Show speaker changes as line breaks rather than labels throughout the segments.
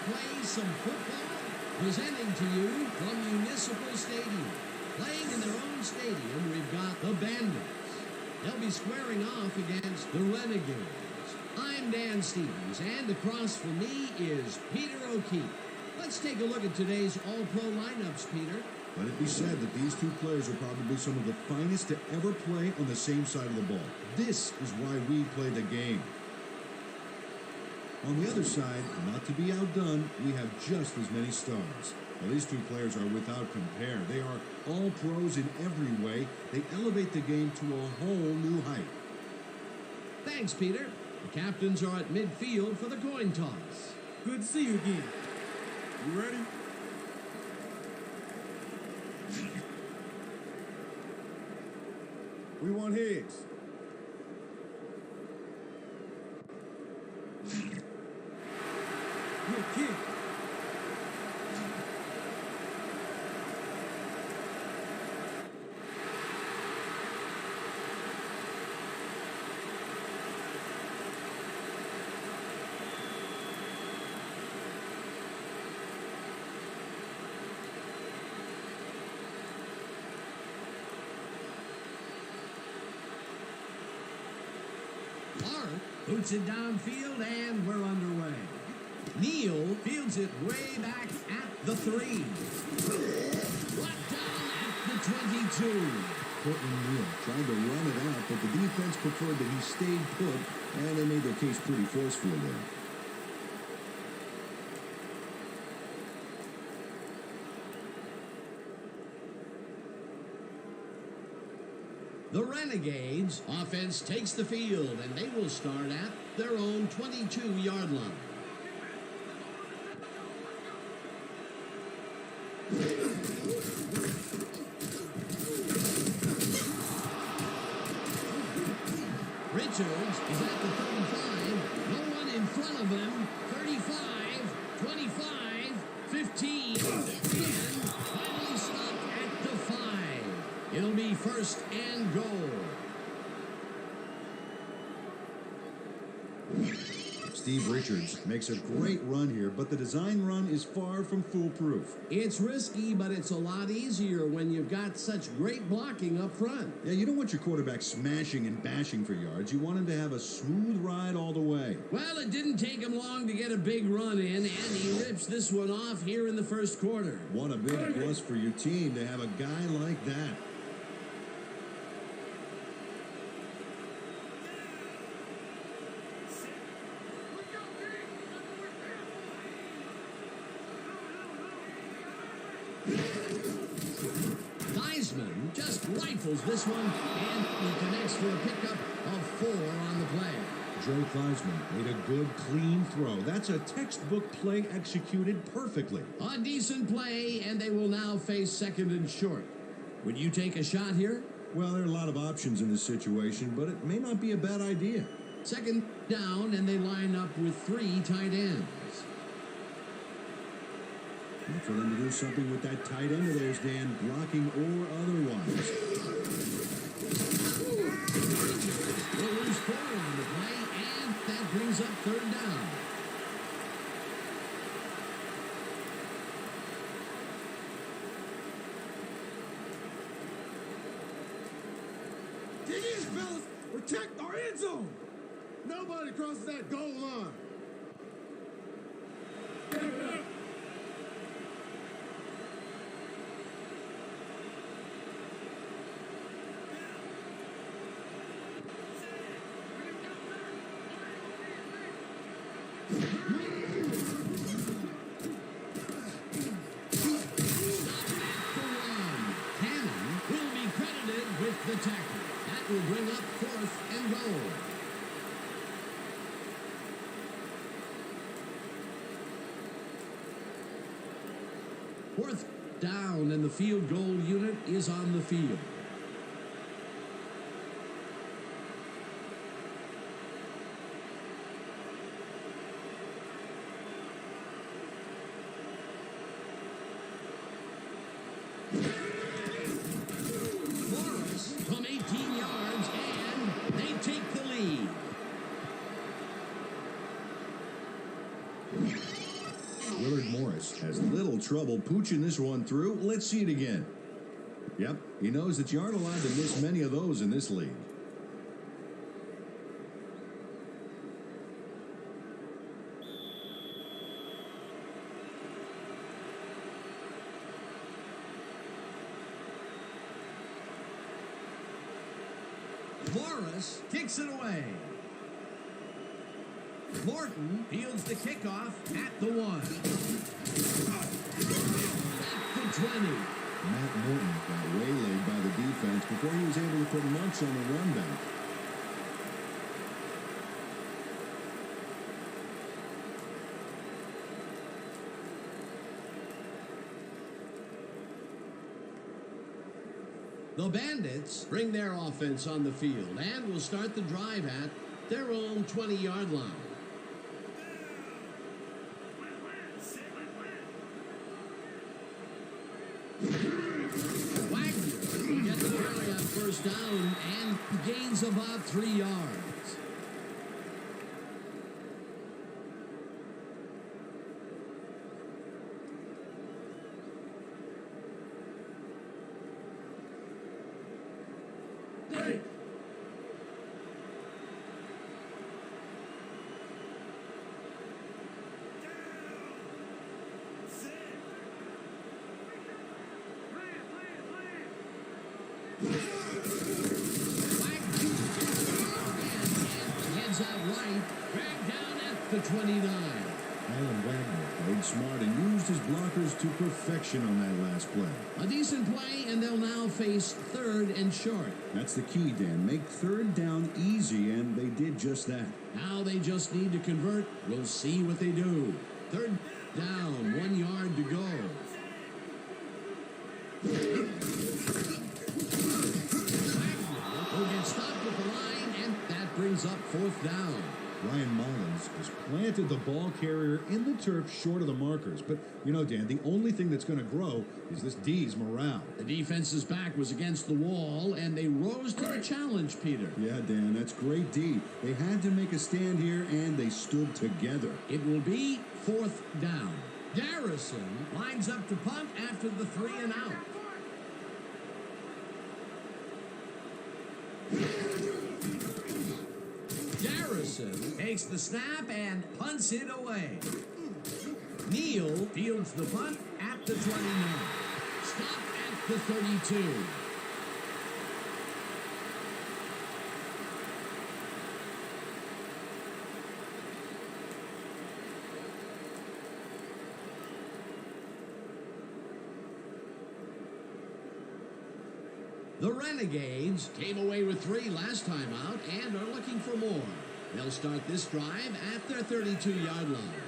play some football? Presenting to you from Municipal Stadium. Playing in their own stadium, we've got the Bandits. They'll be squaring off against the Renegades. I'm Dan Stevens, and across from me is Peter O'Keefe. Let's take a look at today's All-Pro lineups, Peter.
Let it be said that these two players are probably some of the finest to ever play on the same side of the ball. This is why we play the game. On the other side, not to be outdone, we have just as many stars. Well, these two players are without compare. They are all pros in every way. They elevate the game to a whole new height.
Thanks, Peter. The captains are at midfield for the coin toss.
Good to see you again. You ready? We want heads. Good kick.
Boots it downfield, and we're underway. Neal fields it way back at the 3. Brought down at the 22.
Portland Neal tried to run it out, but the defense preferred that he stayed put, and they made their case pretty forcefully there.
The Renegades offense takes the field, and they will start at their own 22-yard line. Richards is at the 35. No one in front of him. 35, 25, 15, 10. Finally stopped at the 5. It'll be first and goal.
Steve Richards makes a great run here, but the design run is far from foolproof.
It's risky, but it's a lot easier when you've got such great blocking up front.
Yeah, you don't want your quarterback smashing and bashing for yards. You want him to have a smooth ride all the way.
Well, it didn't take him long to get a big run in, and he rips this one off here in the first quarter.
What a big plus for your team to have a guy like that.
Just rifles this one, and he connects for a pickup of 4 on the play.
Joe Theismann made a good, clean throw. That's a textbook play executed perfectly.
A decent play, and they will now face second and short. Would you take a shot here?
Well, there are a lot of options in this situation, but it may not be a bad idea.
Second down, and they line up with 3 tight ends.
And for them to do something with that tight end of theirs, Dan, blocking or otherwise.
We'll lose 4 on the play, and that brings up third down.
Dig in, fellas! Protect our end zone! Nobody crosses that goal line!
The tackle. That will bring up 4th and goal. Fourth down, and the field goal unit is on the field. From 18 yards, and they take the lead.
Willard Morris has little trouble pooching this one through. Let's see it again. Yep, he knows that you aren't allowed to miss many of those in this league.
Morris kicks it away. Morton fields the kickoff at the 1. At the 20.
Matt Morton got waylaid by the defense before he was able to put much on the run back.
The Bandits bring their offense on the field and will start the drive at their own 20-yard line. Wagner will get the carry on first down and gains about 3 yards. Heads out right, dragged down at the 29.
Alan Wagner played smart and used his blockers to perfection on that last play.
A decent play, and they'll now face 3rd and short.
That's the key, Dan. Make 3rd down easy, and they did just that.
Now they just need to convert. We'll see what they do. 3rd down, 1 yard to go. Will get stopped at the line, and that brings up 4th down.
Ryan Mullins has planted the ball carrier in the turf short of the markers. But, you know, Dan, the only thing that's going to grow is this D's morale.
The defense's back was against the wall, and they rose to the challenge, Peter.
Yeah, Dan, that's great D. They had to make a stand here, and they stood together.
It will be 4th down. Garrison lines up to punt after the 3 and out. Garrison takes the snap and punts it away. Neal fields the punt at the 29. Stop at the 32. The Renegades came away with 3 last time out and are looking for more. They'll start this drive at their 32-yard line.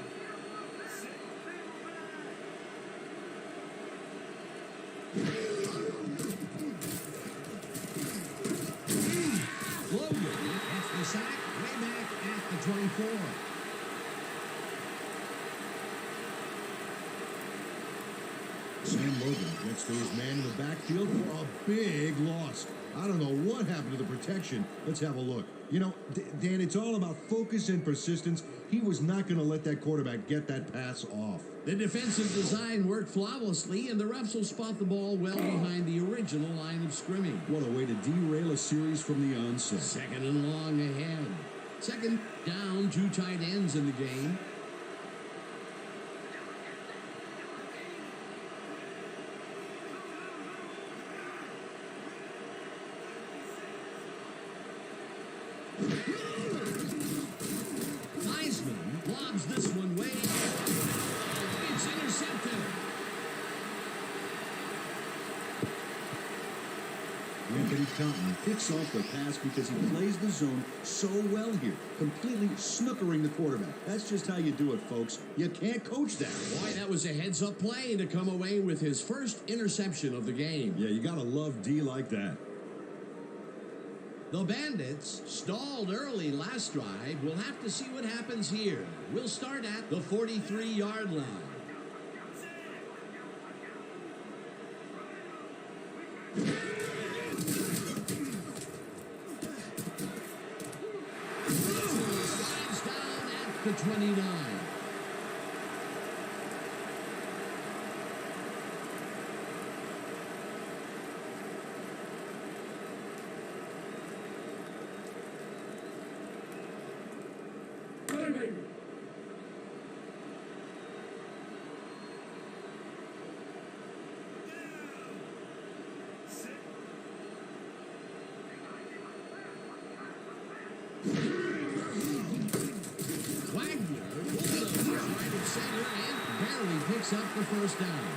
Logan gets the sack way back at the 24.
Sam Logan gets to his man in the backfield for a big loss. I don't know what happened to the protection. Let's have a look. You know, Dan, it's all about focus and persistence. He was not going to let that quarterback get that pass off.
The defensive design worked flawlessly, and the refs will spot the ball well behind the original line of scrimmage.
What a way to derail a series from the onset.
2nd and long ahead. 2nd down, 2 tight ends in the game. Heisman lobs this one way. It's intercepted.
Anthony Cotton picks off the pass because he plays the zone so well here, completely snookering the quarterback. That's just how you do it, folks. You can't coach that.
Boy, that was a heads-up play to come away with his first interception of the game.
Yeah, you got to love D like that.
The Bandits stalled early last drive. We'll have to see what happens here. We'll start at the 43-yard line. Slides down at the 29. center and barely picks up the first down.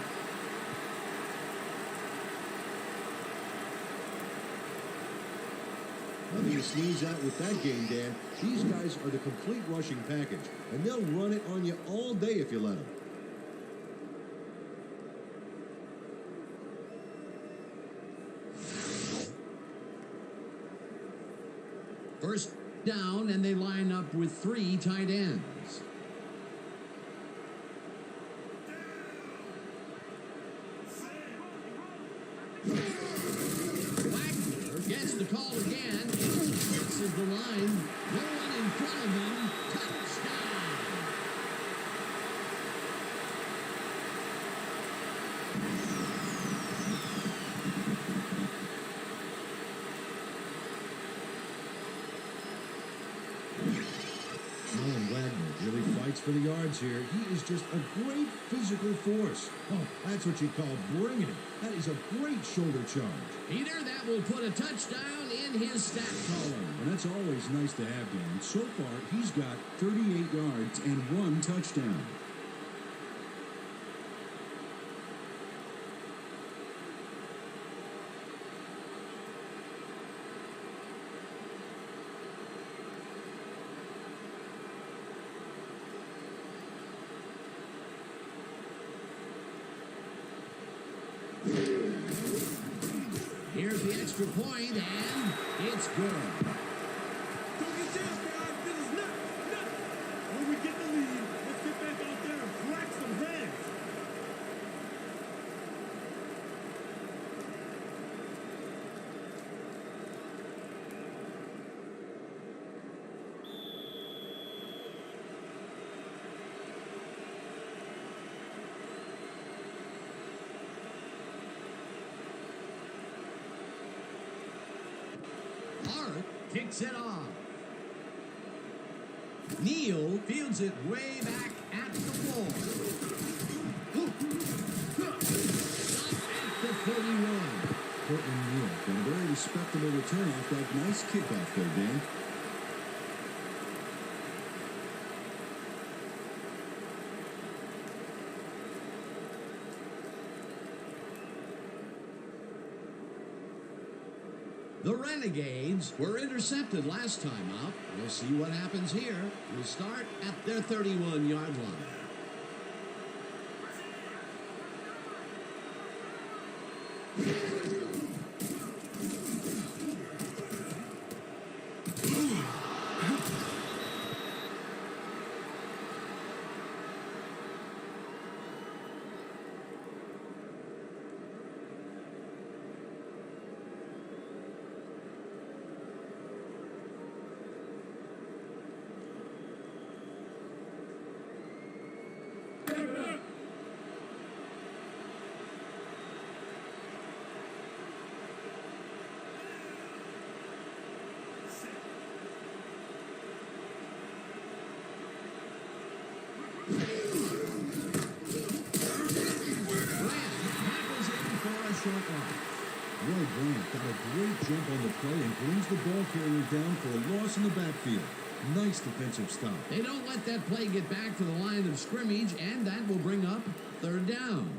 Nothing to sneeze at with that game, Dan. These guys are the complete rushing package, and they'll run it on you all day if you let them.
First down, and they line up with 3 tight ends. Wagner gets the call again. Crosses the line. No one in front of him. Touchdown.
Wagner really fights for the yards here. He is just a great physical force. Oh, that's what you call bringing it. That is a great shoulder charge.
Peter, that will put a touchdown in his stat column.
And that's always nice to have, Dan. So far, he's got 38 yards and 1 touchdown.
Here's the extra point, and it's good.
Don't get down, guys. This is nothing. When we get the lead, let's get back out there and crack some heads.
Kicks it off. Neal fields it way back at the wall. Stop at the 31.
Portland Neal got a very respectable return off that nice kickoff there, Dan.
The Renegades were intercepted last time out. We'll see what happens here. We'll start at their 31-yard line.
Roy Grant got a great jump on the play and brings the ball carrier down for a loss in the backfield. Nice defensive stop.
They don't let that play get back to the line of scrimmage, and that will bring up 3rd down.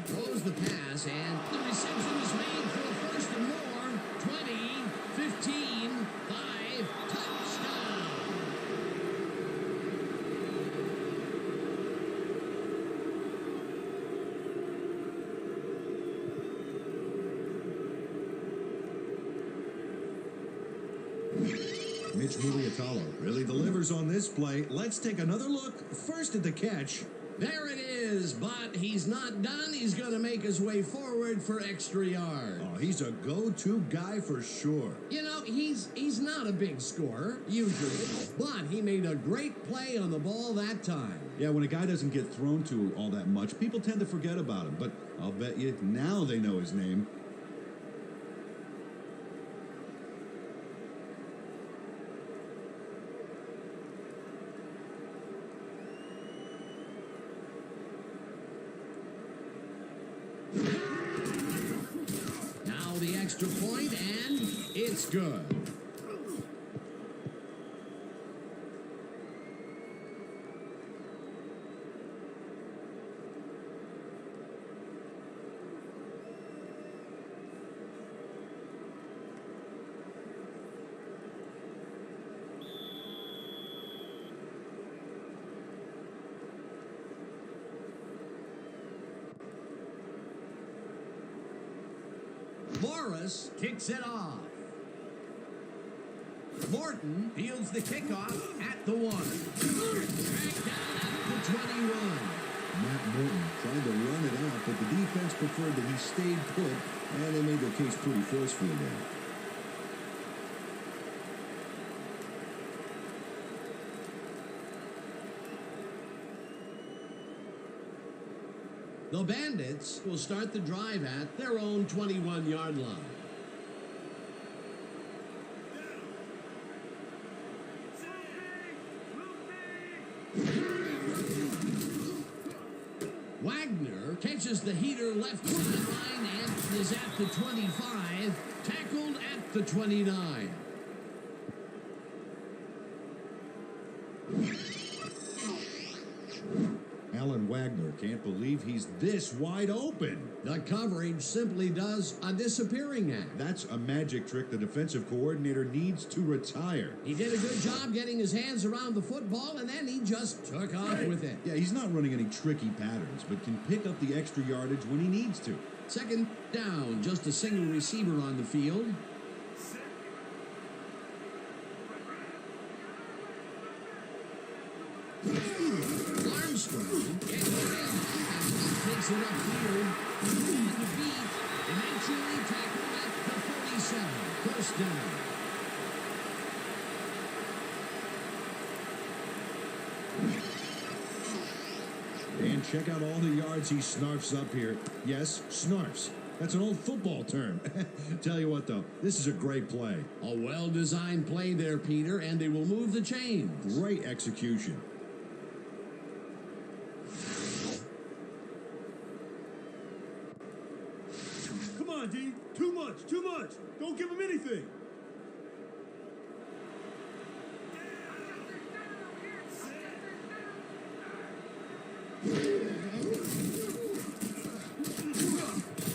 Throws the pass, and the reception is made for a 1st and more. 20, 15, 5, touchdown.
Mitch Muliatalo really delivers on this play. Let's take another look. First at the catch.
There it is, but he's not done. He's going to make his way forward for extra yards.
Oh, he's a go-to guy for sure.
You know, he's not a big scorer, usually, but he made a great play on the ball that time.
Yeah, when a guy doesn't get thrown to all that much, people tend to forget about him, but I'll bet you now they know his name.
extra point, and it's good. Morris kicks it off. Morton fields the kickoff at the 1. Tracked down at the 21.
Matt Morton tried to run it out, but the defense preferred that he stayed put, and they made their case pretty forcefully there.
The Bandits will start the drive at their own 21-yard line. Wagner catches the heater left sideline and is at the 25, tackled at the 29.
Alan Wagner can't believe he's this wide open.
The coverage simply does a disappearing act.
That's a magic trick the defensive coordinator needs to retire.
He did a good job getting his hands around the football, and then he just took off with it.
Yeah, he's not running any tricky patterns, but can pick up the extra yardage when he needs to.
Second down, just a single receiver on the field. Armstrong takes it upfield. On the beat, eventually tackled at the 47. First down.
And check out all the yards he snarfs up here. Yes, snarfs. That's an old football term. Tell you what, though, this is a great play.
A well-designed play there, Peter, and they will move the chains.
Great execution.
Come on, D. Too much, too much. Don't give him anything.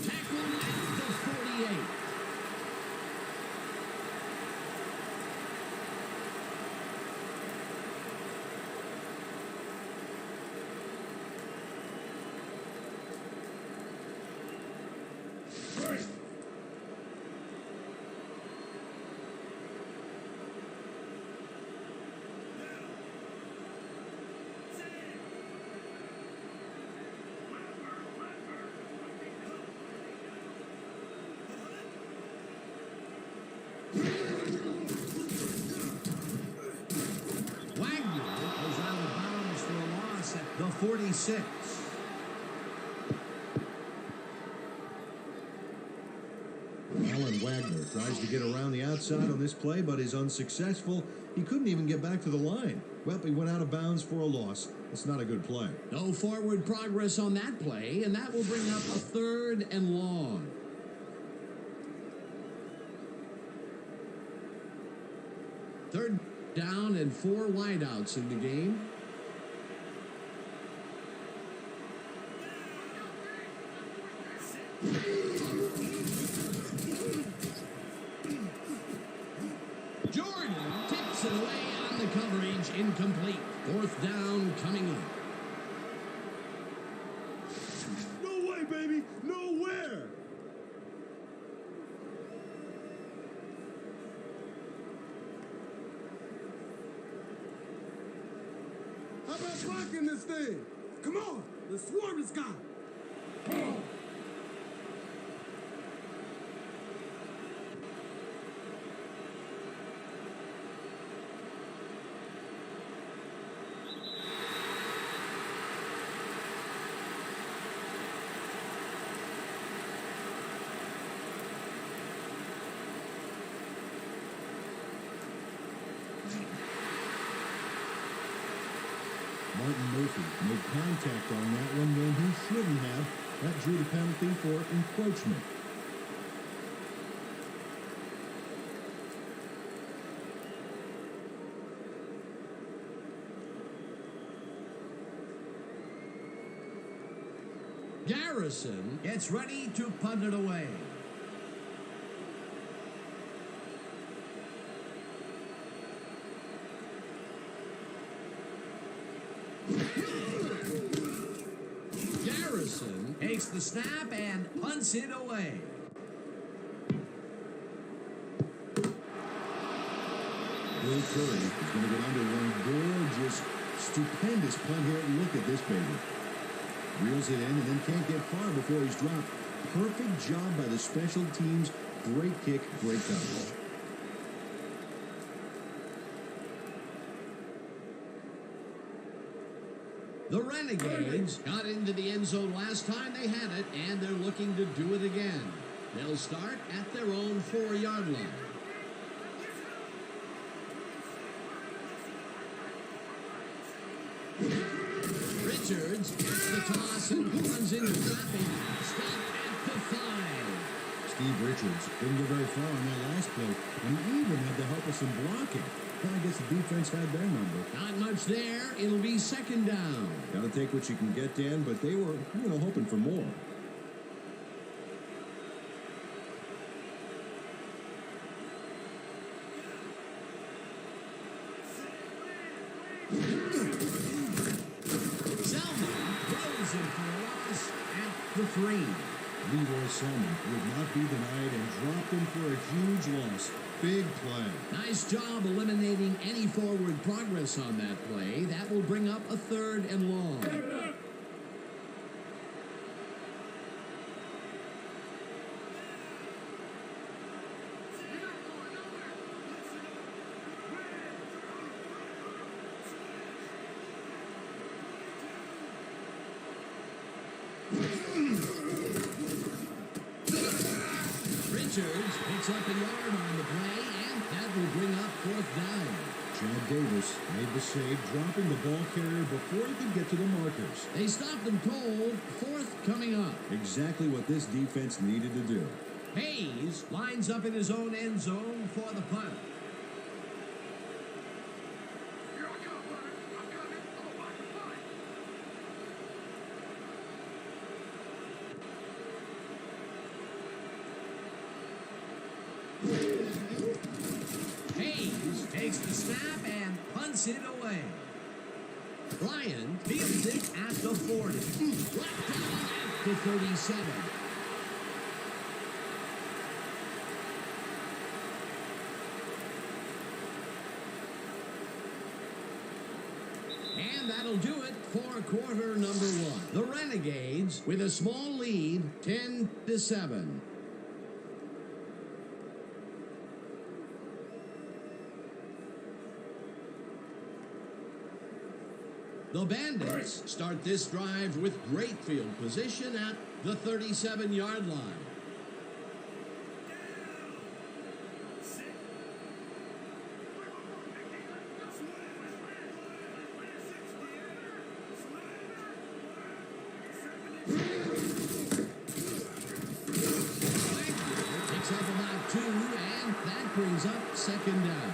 Tackled at the 48. The 46.
Alan Wagner tries to get around the outside on this play, but is unsuccessful. He couldn't even get back to the line. Well, he went out of bounds for a loss. It's not a good play.
No forward progress on that play, and that will bring up a 3rd and long. Third down and 4 wideouts in the game. Jordan tips it away on the coverage, incomplete. 4th down coming up.
No way, baby. Nowhere. How about blocking this thing? Come on. The swarm is gone.
Martin Murphy made contact on that one when he shouldn't have. That drew the penalty for encroachment.
Garrison gets ready to punt it away. Garrison takes the snap and punts it away.
Bill Curry is going to get under one gorgeous, stupendous punt here. Look at this baby. Reels it in and then can't get far before he's dropped. Perfect job by the special teams. Great kick, great coverage.
The Renegades got into the end zone last time they had it, and they're looking to do it again. They'll start at their own 4-yard line. Richards gets the toss and runs into traffic. Stop at the 5.
Steve Richards didn't go very far on that last play, and even had the help of some blocking. I guess the defense had their number.
Not much there. It'll be second down.
Got to take what you can get, Dan, but they were, hoping for more.
Selman throws it for a loss at the 3.
Leroy Selman would not be denied and dropped him for a huge loss. Big play.
Nice job eliminating any forward progress on that play. That will bring up a 3rd and long. Richards picks up a yard on the play, and that will bring up 4th down.
Chad Davis made the save, dropping the ball carrier before he could get to the markers.
They stopped him cold. 4th coming up.
Exactly what this defense needed to do.
Hayes lines up in his own end zone for the punt. Hayes takes the snap and punts it away. Bryant fields it at the 40. Left down at the 37. And that'll do it for quarter number 1. The Renegades with a small lead, 10-7. The Bandits start this drive with great field position at the 37-yard line. Picks up about 2, and that brings up second down.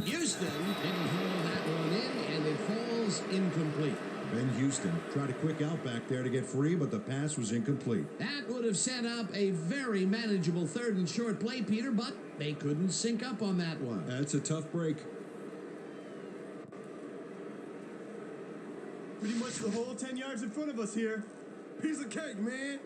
Houston didn't hold that one in, and it falls incomplete.
Ben Houston tried a quick out back there to get free, but the pass was incomplete.
That would have set up a very manageable 3rd and short play, Peter, but they couldn't sync up on that one.
That's a tough break.
Pretty much the whole 10 yards in front of us here. Piece of cake, man.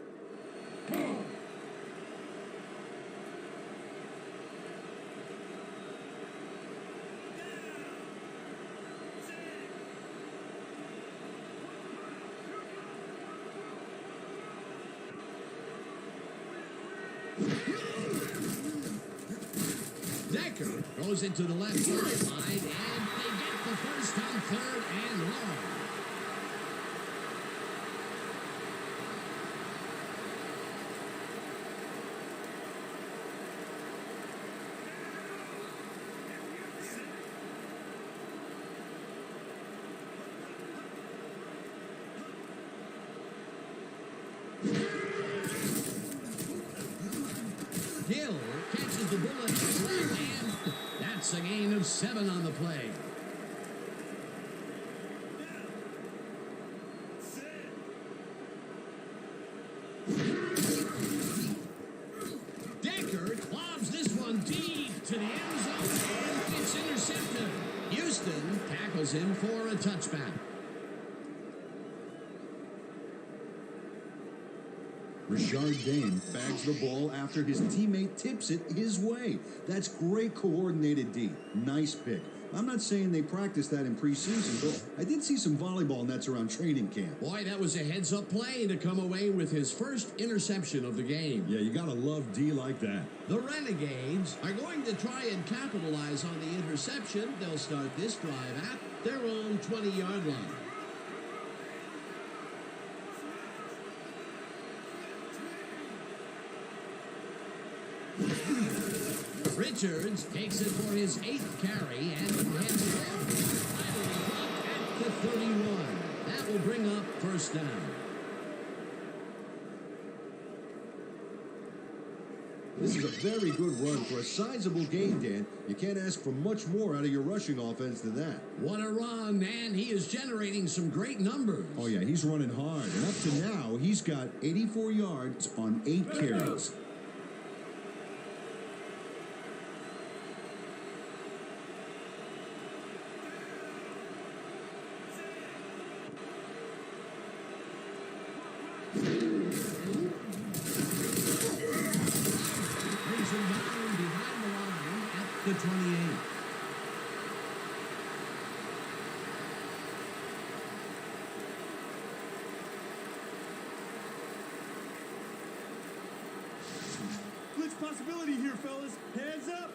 Decker goes into the left sideline, and they get the first on 3rd and long. throws the bullet left, and that's a gain of 7 on the play. Decker lobs this one deep to the end zone, and it's intercepted. Houston tackles him for a touchback.
Richard Dane bags the ball after his teammate tips it his way. That's great coordinated D. Nice pick. I'm not saying they practiced that in preseason, but I did see some volleyball nets around training camp.
Boy, that was a heads-up play to come away with his first interception of the game.
Yeah, you gotta love D like that.
The Renegades are going to try and capitalize on the interception. They'll start this drive at their own 20-yard line. Richards takes it for his 8th carry and hands it off. Finally dropped at the 31. That will bring up first down.
This is a very good run for a sizable gain, Dan. You can't ask for much more out of your rushing offense than that.
What a run, and he is generating some great numbers.
Oh, yeah, he's running hard. And up to now, he's got 84 yards on 8 carries.
The 28.
Blitz possibility here, fellas. Heads up.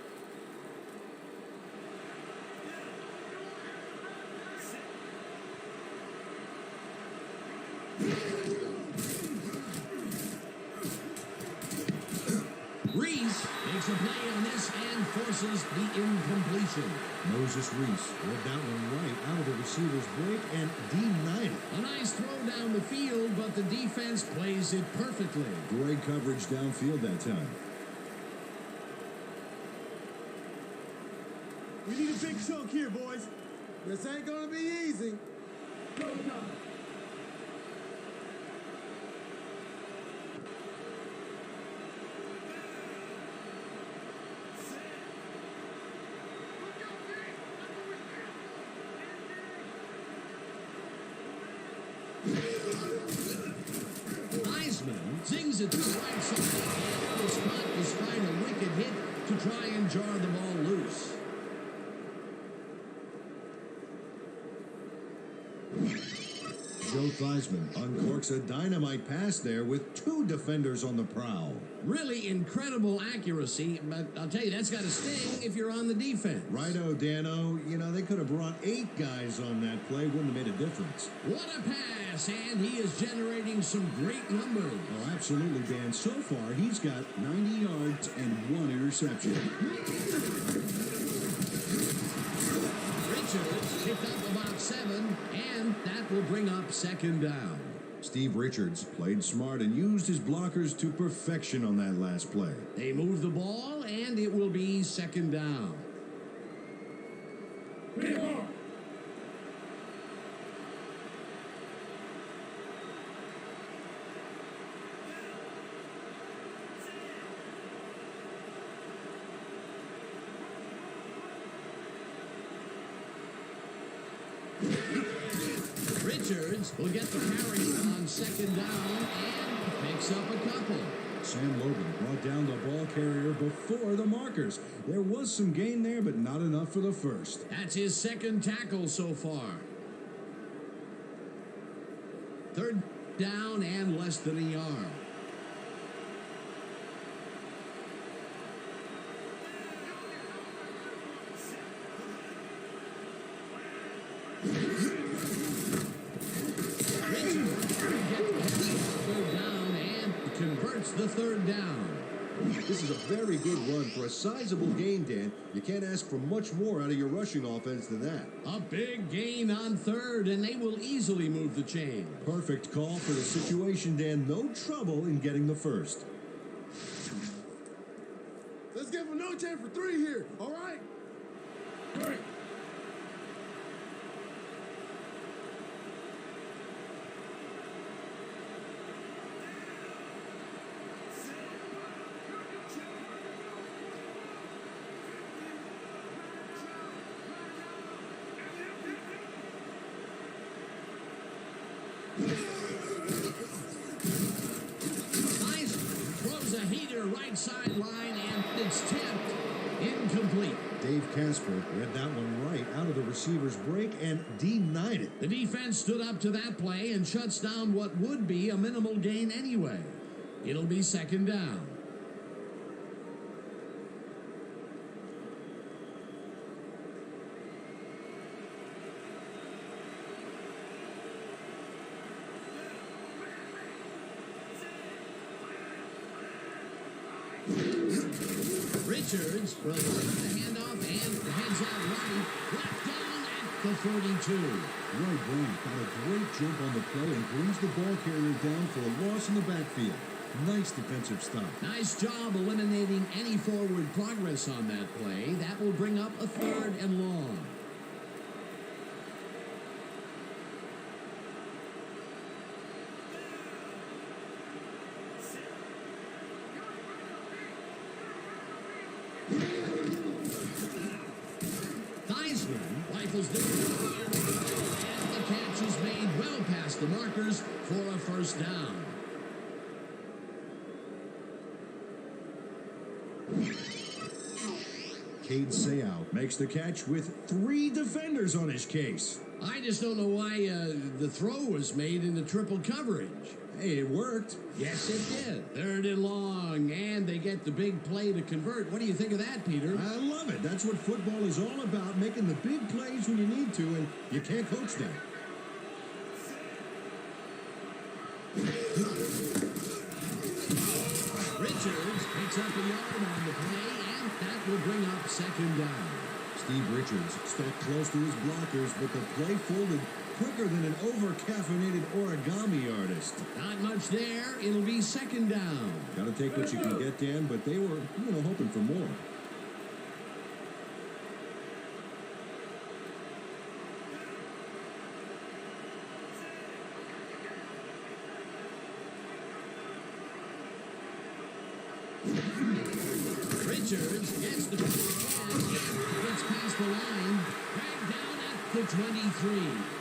Reese makes a play on this and forces the incompletion.
Moses Reese read that one right out of the receiver's break and denied it.
A nice throw down the field, but the defense plays it perfectly.
Great coverage downfield that time.
We need a big chunk here, boys. This ain't gonna be easy. Go time.
Heisman zings it to the right side and the spot despite a wicked hit to try and jar the ball loose.
Joe Theismann uncorks a dynamite pass there with 2 defenders on the prowl.
Really incredible accuracy, but I'll tell you, that's got to sting if you're on the defense.
Righto, Dano. You know, they could have brought 8 guys on that play. Wouldn't have made a difference.
What a pass, and he is generating some great numbers.
Oh, absolutely, Dan. So far, he's got 90 yards and 1 interception.
Richards picked up about 7, and that will bring up second down.
Steve Richards played smart and used his blockers to perfection on that last play.
They move the ball, and it will be second down. Richards will get the carry on second down and picks up a couple.
Sam Logan brought down the ball carrier before the markers. There was some gain there, but not enough for the first.
That's his second tackle so far. Third down and less than a yard. Converts the third down.
This is a very good run for a sizable gain, Dan. You can't ask for much more out of your rushing offense than that.
A big gain on third, and they will easily move the chain.
Perfect call for the situation, Dan. No trouble in getting the first.
Let's give him Watch out for 3 here, all right? All right.
Throws a heater right sideline, and it's tipped. Incomplete.
Dave Casper read that one right out of the receiver's break and denied it.
The defense stood up to that play and shuts down what would be a minimal gain anyway. It'll be second down. Richards will take the handoff and heads out right. Left down at the 42.
Roy Brown got a great jump on the play and brings the ball carrier down for a loss in the backfield. Nice defensive stop.
Nice job eliminating any forward progress on that play. That will bring up a 3rd and long. Rifles the and the catch is made well past the markers for a first down.
Cade Seau makes the catch with 3 defenders on his case.
I just don't know why the throw was made in the triple coverage.
Hey, it worked.
Yes, it did. 3rd and long, and they get the big play to convert. What do you think of that, Peter?
I love it. That's what football is all about, making the big plays when you need to, and you can't coach that.
Richards picks up a yard on the play, and that will bring up second down.
Steve Richards stuck close to his blockers, but the play folded quicker than an over-caffeinated origami artist.
Not much there. It'll be second down.
Got to take what you can get, Dan, but they were, hoping for more.
Richards gets the ball again. Gets past the line. Dragged down at the 23.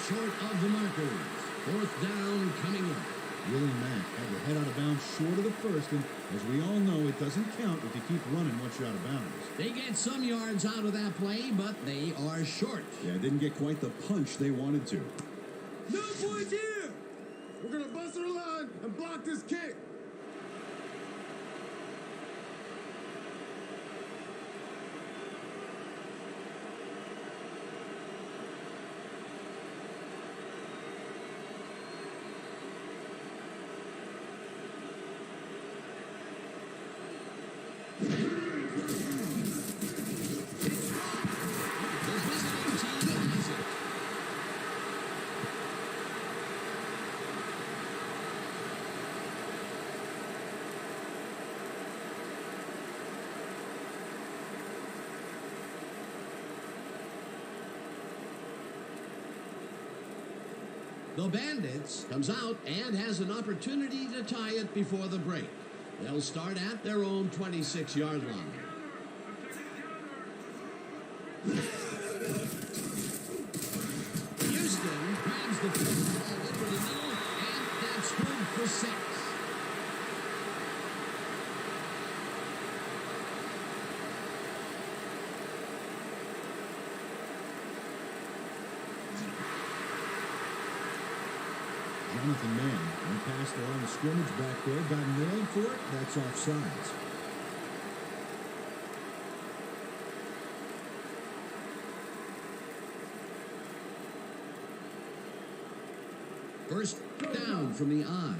Short of the markers. 4th down coming up.
Willie Mack had to head out of bounds short of the first, and as we all know, it doesn't count if you keep running once you're out of bounds.
They get some yards out of that play, but they are short.
Yeah, didn't get quite the punch they wanted to.
No points here! We're going to bust our line and block this kick.
The Bandits comes out and has an opportunity to tie it before the break. They'll start at their own 26-yard line. Houston grabs the football over the middle, and that's good for 6.
Jonathan Mann, when passed the line of scrimmage back there, got nailed for it. That's offsides.
First down from the I.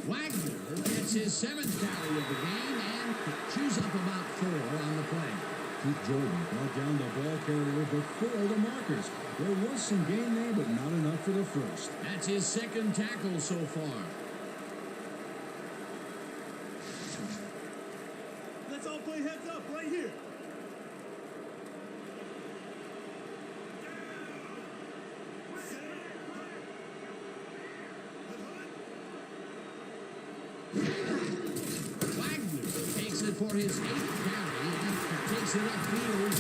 Wagner gets his 7th carry of the game and chews up about 4 on the play.
Keith Jordan brought down the ball carrier before the markers. There was some gain there, but not enough for the first.
That's his 2nd tackle so far.
Let's all play heads up right here.
Wagner takes it for his 8th carry and takes it upfield.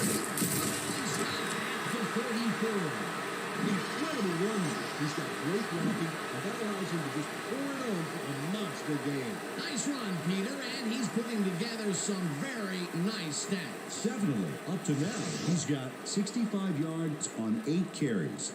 For 44.
Incredible run. He's got great blocking, and that allows him to just pour it on for a monster game.
Nice run, Peter, and he's putting together some very nice stats.
Definitely. Up to now, he's got 65 yards on 8 carries.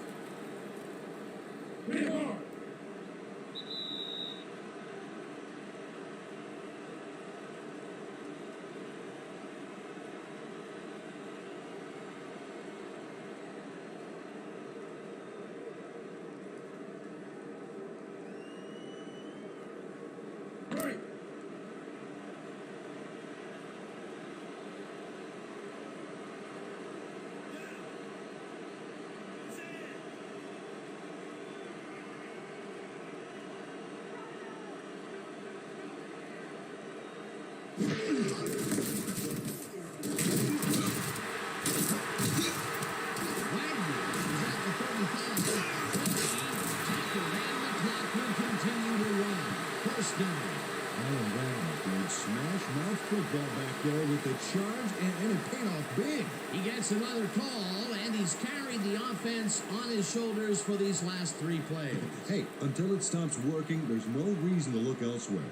Football back there with the charge, and it paid off big.
He gets another call, and he's carried the offense on his shoulders for these last 3 plays.
Hey, until it stops working, there's no reason to look elsewhere.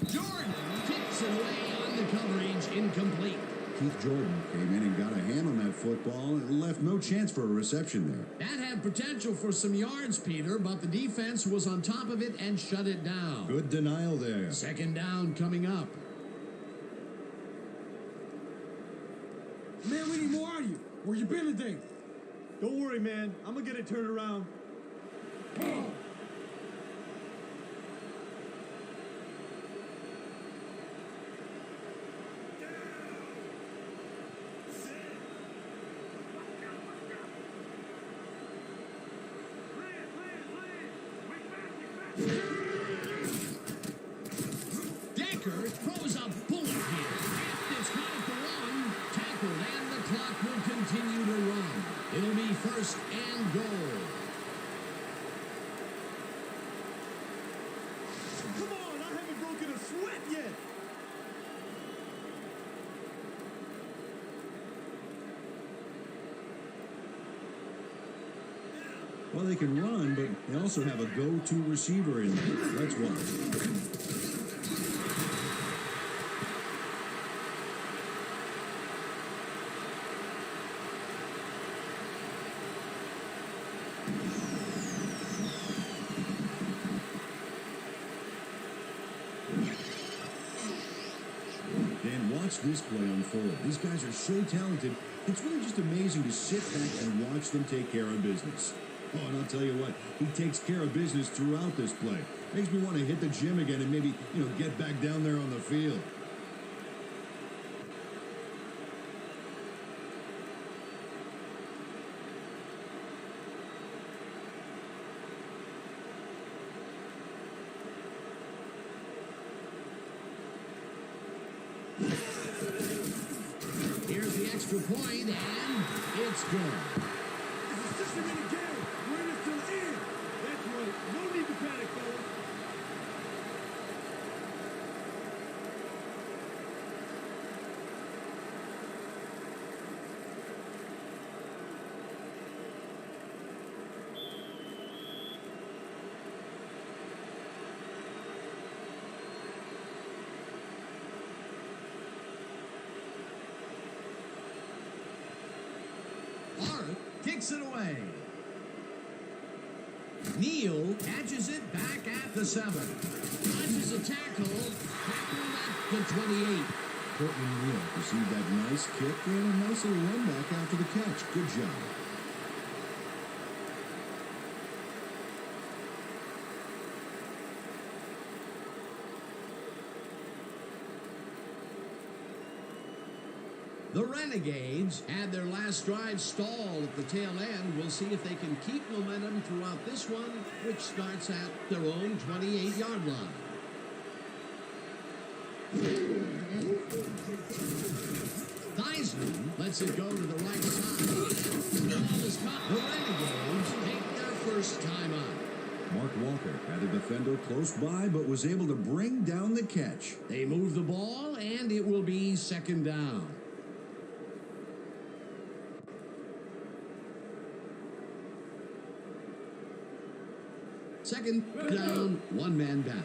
Jordan kicks it away on the coverage, incomplete.
Keith Jordan came in and got a hand on that football and left no chance for a reception there.
That had potential for some yards, Peter, but the defense was on top of it and shut it down.
Good denial there.
2nd down coming up.
Man, we need more out of you. Where you been today? Don't worry, man. I'm gonna get it turned around.
Decker throws a bullet here. It's got it to run. Tackled, and the clock will continue to run. It'll be 1st and goal.
Come on, I haven't broken a sweat yet.
Well, they can run, but they also have a go-to receiver in there. Let's watch. Watch this play unfold. These guys are so talented, it's really just amazing to sit back and watch them take care of business. Oh, and I'll tell you what, he takes care of business throughout this play. Makes me want to hit the gym again and maybe, get back down there on the field.
Here's the extra point, and it's good.
It's a 60-minute game. We're in it till the end. That's right. No need to panic, fellas.
Arth kicks it away. Neal catches it back at the 7. Dodges a tackle. Tackled at the 28.
Portland Neal received that nice kick and a nice little run back after the catch. Good job.
The Renegades had their last drive stall at the tail end. We'll see if they can keep momentum throughout this one, which starts at their own 28-yard line. Theismann lets it go to the right side. The ball is caught. The Renegades take their first time out.
Mark Walker had a defender close by, but was able to bring down the catch.
They move the ball, and it will be second down. Second down, one man down.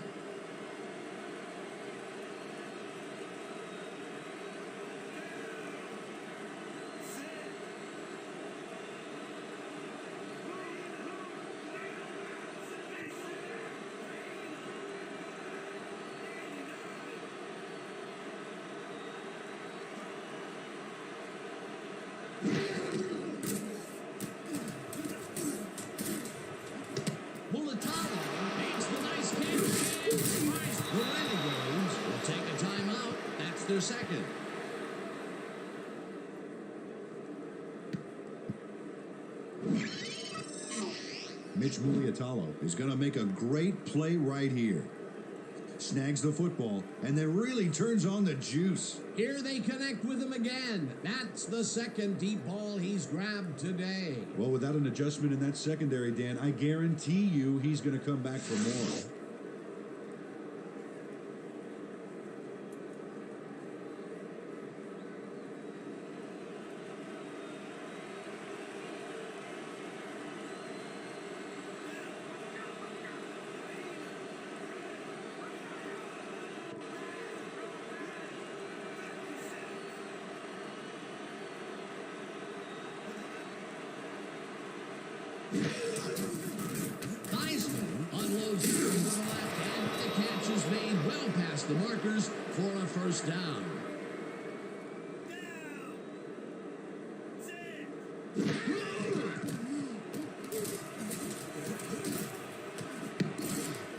Their second.
Mitch Muliatalo is going to make a great play right here. Snags the football and then really turns on the juice.
Here they connect with him again. That's the second deep ball he's grabbed today.
Well, without an adjustment in that secondary, Dan, I guarantee you he's going to come back for more.
Theismann unloads to the left, and the catch is made well past the markers for a first down.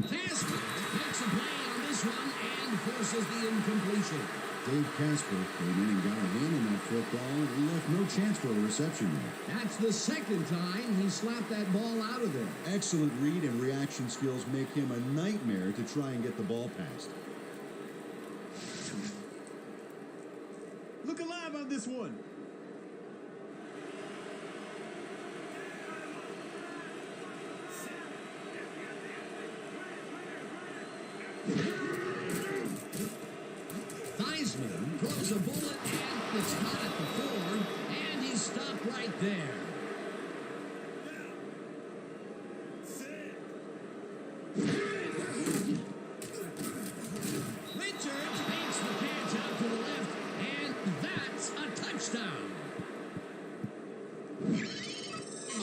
Casper makes a play on this one and forces the incompletion.
Dave Casper came in and got a hand on that football and left no chance for a reception there.
That's the second time he slapped that ball out of there.
Excellent read and reaction skills make him a nightmare to try and get the ball past.
Look alive on this one.
Theismann throws a bullet, and it's caught at the 4, and he's stopped right there. Richards makes the catch out to the left, and that's a touchdown.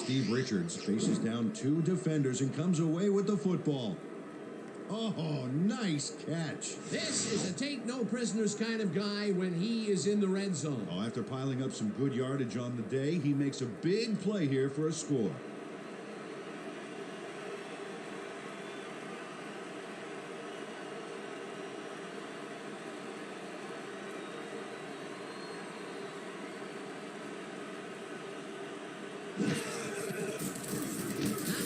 Steve Richards faces down two defenders and comes away with the football. Oh, nice catch.
This is a take-no-prisoners kind of guy when he is in the red zone.
Oh, after piling up some good yardage on the day, he makes a big play here for a score.
Now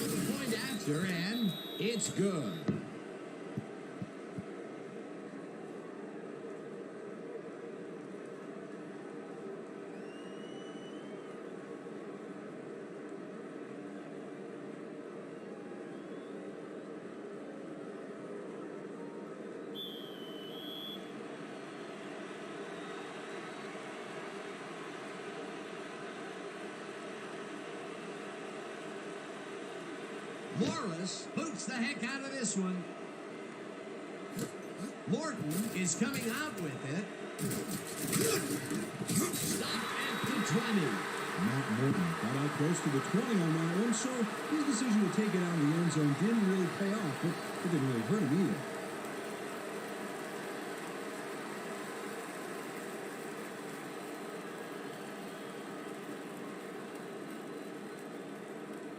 the point after, and it's good. Morris boots the heck out of this one. Morton is coming out with it. Stop at the 20.
Matt Morton got out close to the 20 on that one, so his decision to take it out of the end zone didn't really pay off, but it didn't really hurt him either.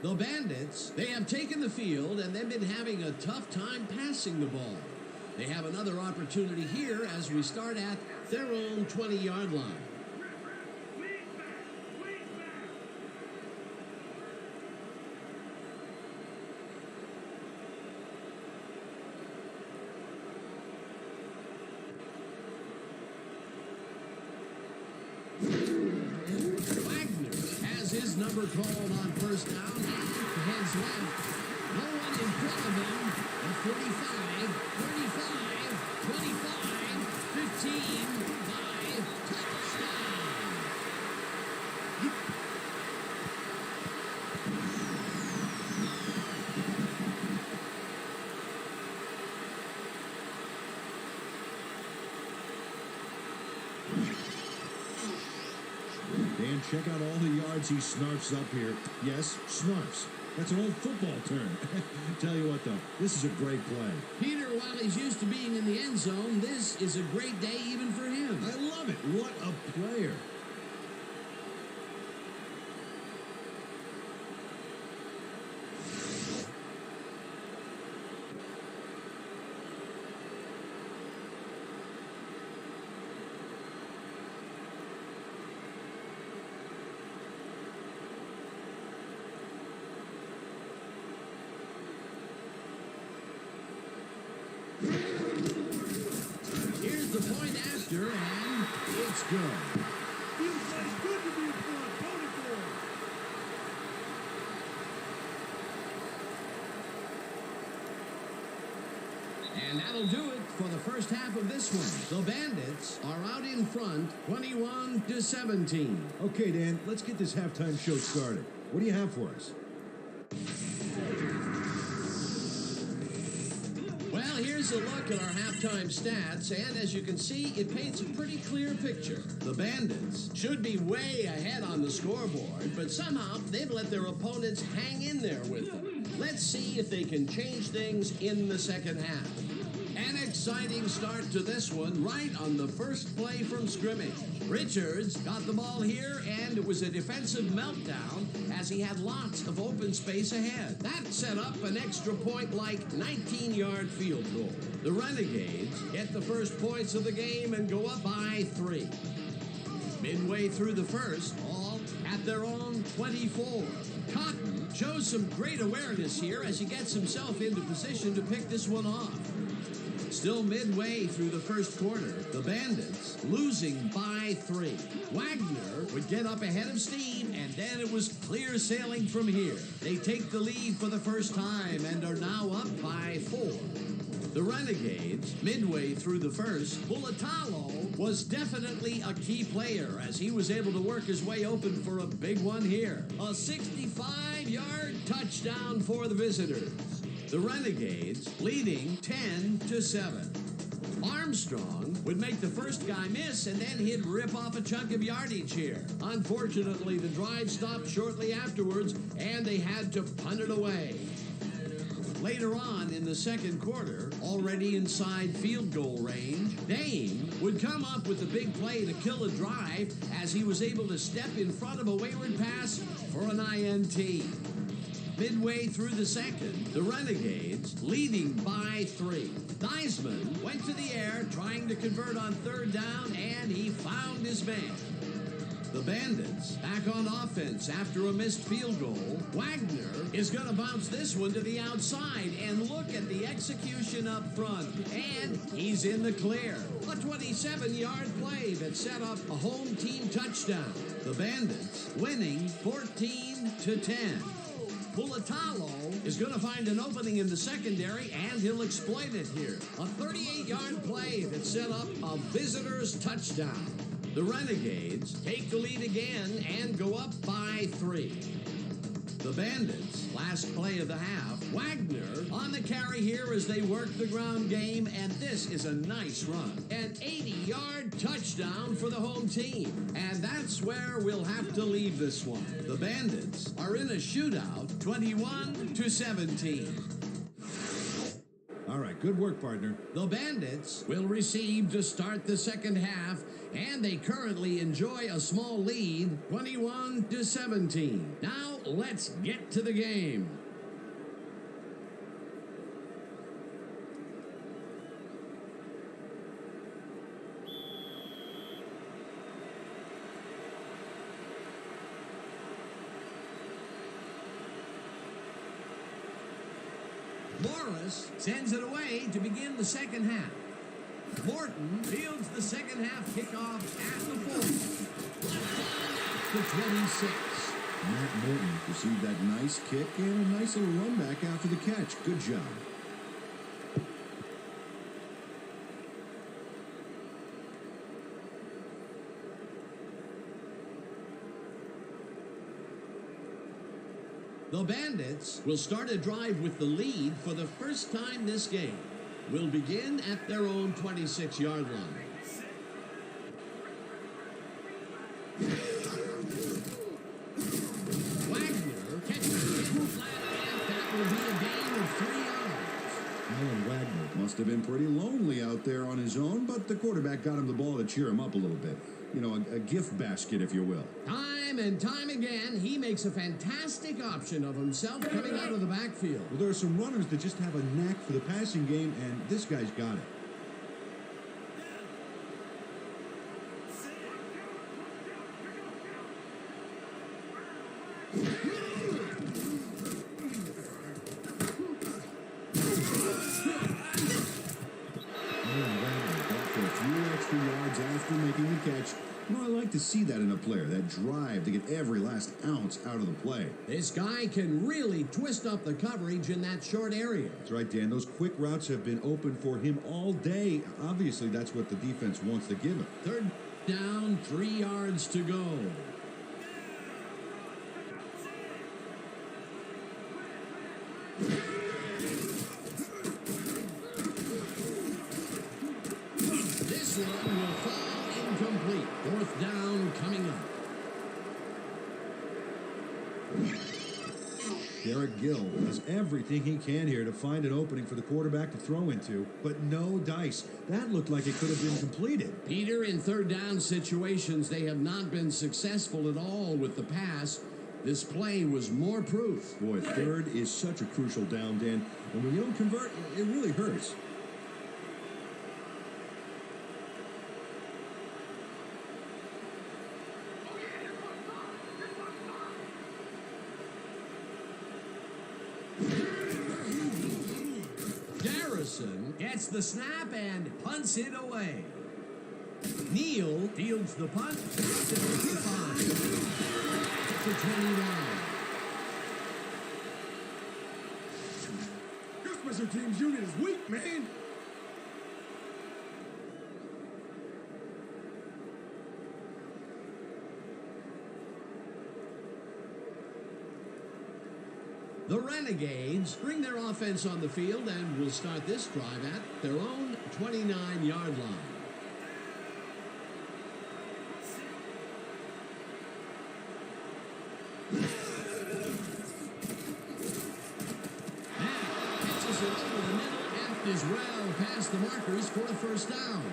The Bandits, they have taken the field, and they've been having a tough time passing the ball. They have another opportunity here as we start at their own 20-yard line. His number called on first down. Heads left. No one in front of him. At 45, 35, 25, 15, 5, touchdown.
Dan, check out all the yards he snarfs up here. Yes, snarfs. That's an old football term. Tell you what, though, this is a great play.
Peter, while he's used to being in the end zone, this is a great day even for him.
I love it. What a player.
Here's the point after, and it's good.
Feels like good to be in front. Voted for him.
And that'll do it for the first half of this one. The Bandits are out in front, 21-17.
Okay, Dan, let's get this halftime show started. What do you have for us?
Well, here's a look at our halftime stats, and as you can see, it paints a pretty clear picture. The Bandits should be way ahead on the scoreboard, but somehow they've let their opponents hang in there with them. Let's see if they can change things in the second half. An exciting start to this one right on the first play from scrimmage. Richards got the ball here, and it was a defensive meltdown as he had lots of open space ahead. That set up an extra point-like 19-yard field goal. The Renegades get the first points of the game and go up by 3. Midway through the first, all at their own 24. Cotton shows some great awareness here as he gets himself into position to pick this one off. Still midway through the first quarter, the Bandits losing by 3. Wagner would get up ahead of steam, and then it was clear sailing from here. They take the lead for the first time and are now up by 4. The Renegades, midway through the first, Bulatalo was definitely a key player as he was able to work his way open for a big one here. A 65-yard touchdown for the visitors. The Renegades leading 10-7. Armstrong would make the first guy miss, and then he'd rip off a chunk of yardage here. Unfortunately, the drive stopped shortly afterwards, and they had to punt it away. Later on in the second quarter, already inside field goal range, Dame would come up with a big play to kill a drive as he was able to step in front of a wayward pass for an INT. Midway through the second, the Renegades leading by 3. Theismann went to the air trying to convert on third down, and he found his man. The Bandits back on offense after a missed field goal. Wagner is going to bounce this one to the outside, and look at the execution up front. And he's in the clear. A 27-yard play that set up a home team touchdown. The Bandits winning 14-10. Bulatalo is going to find an opening in the secondary, and he'll exploit it here. A 38-yard play that set up a visitor's touchdown. The Renegades take the lead again and go up by 3. The Bandits, last play of the half, Wagner on the carry here as they work the ground game, and this is a nice run. An 80-yard touchdown. touchdown for the home team. And that's where we'll have to leave this one. The Bandits are in a shootout, 21-17.
All right, good work, partner.
The Bandits will receive to start the second half, and they currently enjoy a small lead, 21-17. Now, let's get to the game. Morris sends it away to begin the second half. Morton fields the second half kickoff at the 40. Left on at the 26.
Matt Morton received that nice kick and a nice little run back after the catch. Good job.
The Bandits will start a drive with the lead for the first time this game. Will begin at their own 26-yard line. Wagner catches it flat, and that will be a gain of 3 yards.
Alan Wagner must have been pretty lonely out there on his own, but the quarterback got him the ball to cheer him up a little bit. You know, a gift basket, if you will.
Time and time again, he makes a fantastic option of himself coming out of the backfield.
Well, there are some runners that just have a knack for the passing game, and this guy's got it. After making the catch. You know, I like to see that in a player, that drive to get every last ounce out of the play.
This guy can really twist up the coverage in that short area.
That's right, Dan. Those quick routes have been open for him all day. Obviously, that's what the defense wants to give him.
Third down, 3 yards to go. This one will fall incomplete. Fourth down coming up.
Derek Gill does everything he can here to find an opening for the quarterback to throw into, but no dice. That looked like it could have been completed.
Peter, in third down situations, they have not been successful at all with the pass. This play was more proof.
Boy, third is such a crucial down, Dan, and when you don't convert, it really hurts.
Gets the snap and punts it away. Neal fields the punt to 55. To 29.
Your special teams unit is weak, man.
The Renegades bring their offense on the field and will start this drive at their own 29-yard line. Matt pitches it over the middle and is well past the markers for a first down.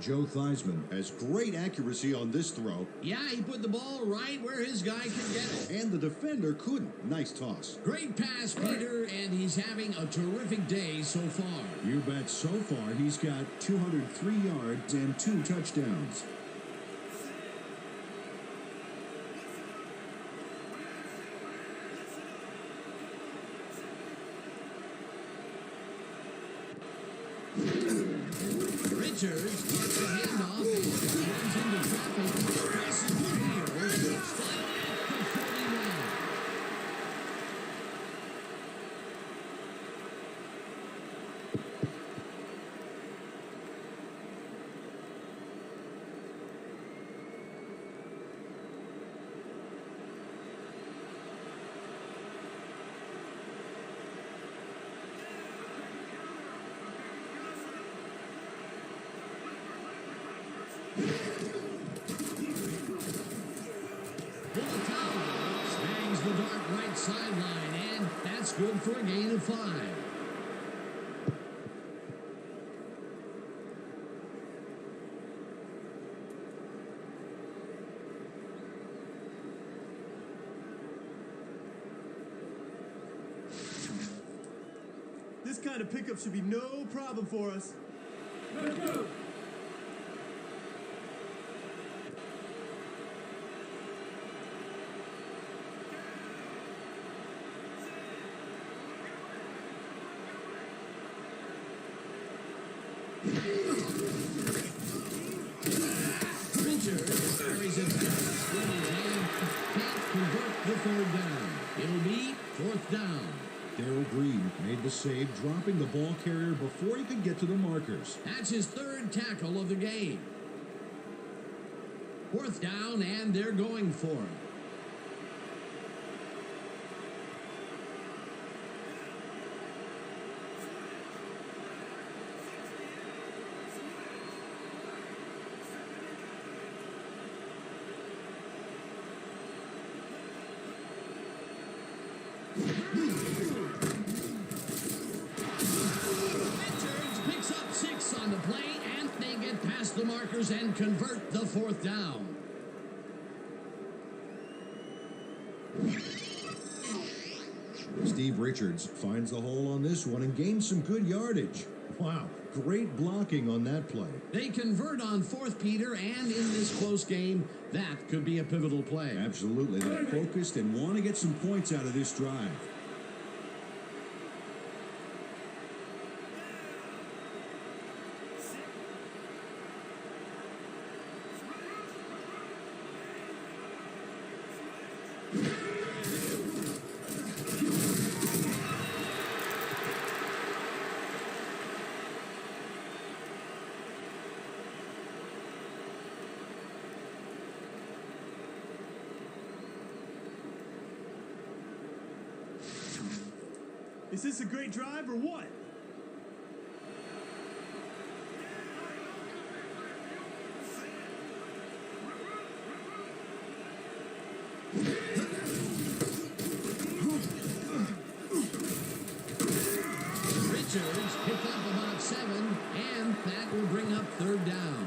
Joe Theismann has great accuracy on this throw.
Yeah, he put the ball right where his guy could get it.
And the defender couldn't. Nice toss.
Great pass, Peter, and he's having a terrific day so far.
You bet. So far, he's got 203 yards and 2 touchdowns.
Richards gets the handoff and runs into traffic. Passes the field. Stopped at the 49. good for a gain of 5.
This kind of pickup should be no problem for us. Let's go.
Richards carries it back. Can't convert the 3rd down. It'll be 4th down.
Darrell Green made the save, dropping the ball carrier before he could get to the markers.
That's his 3rd tackle of the game. 4th down, and they're going for it. On the play, and they get past the markers and convert the 4th down.
Steve Richards finds the hole on this one and gains some good yardage. Wow, great blocking on that play.
They convert on 4th, Peter, and in this close game, that could be a pivotal play.
Absolutely. They're focused and want to get some points out of this drive.
Is this a great drive or what?
Richards picked up about 7, and that will bring up 3rd down.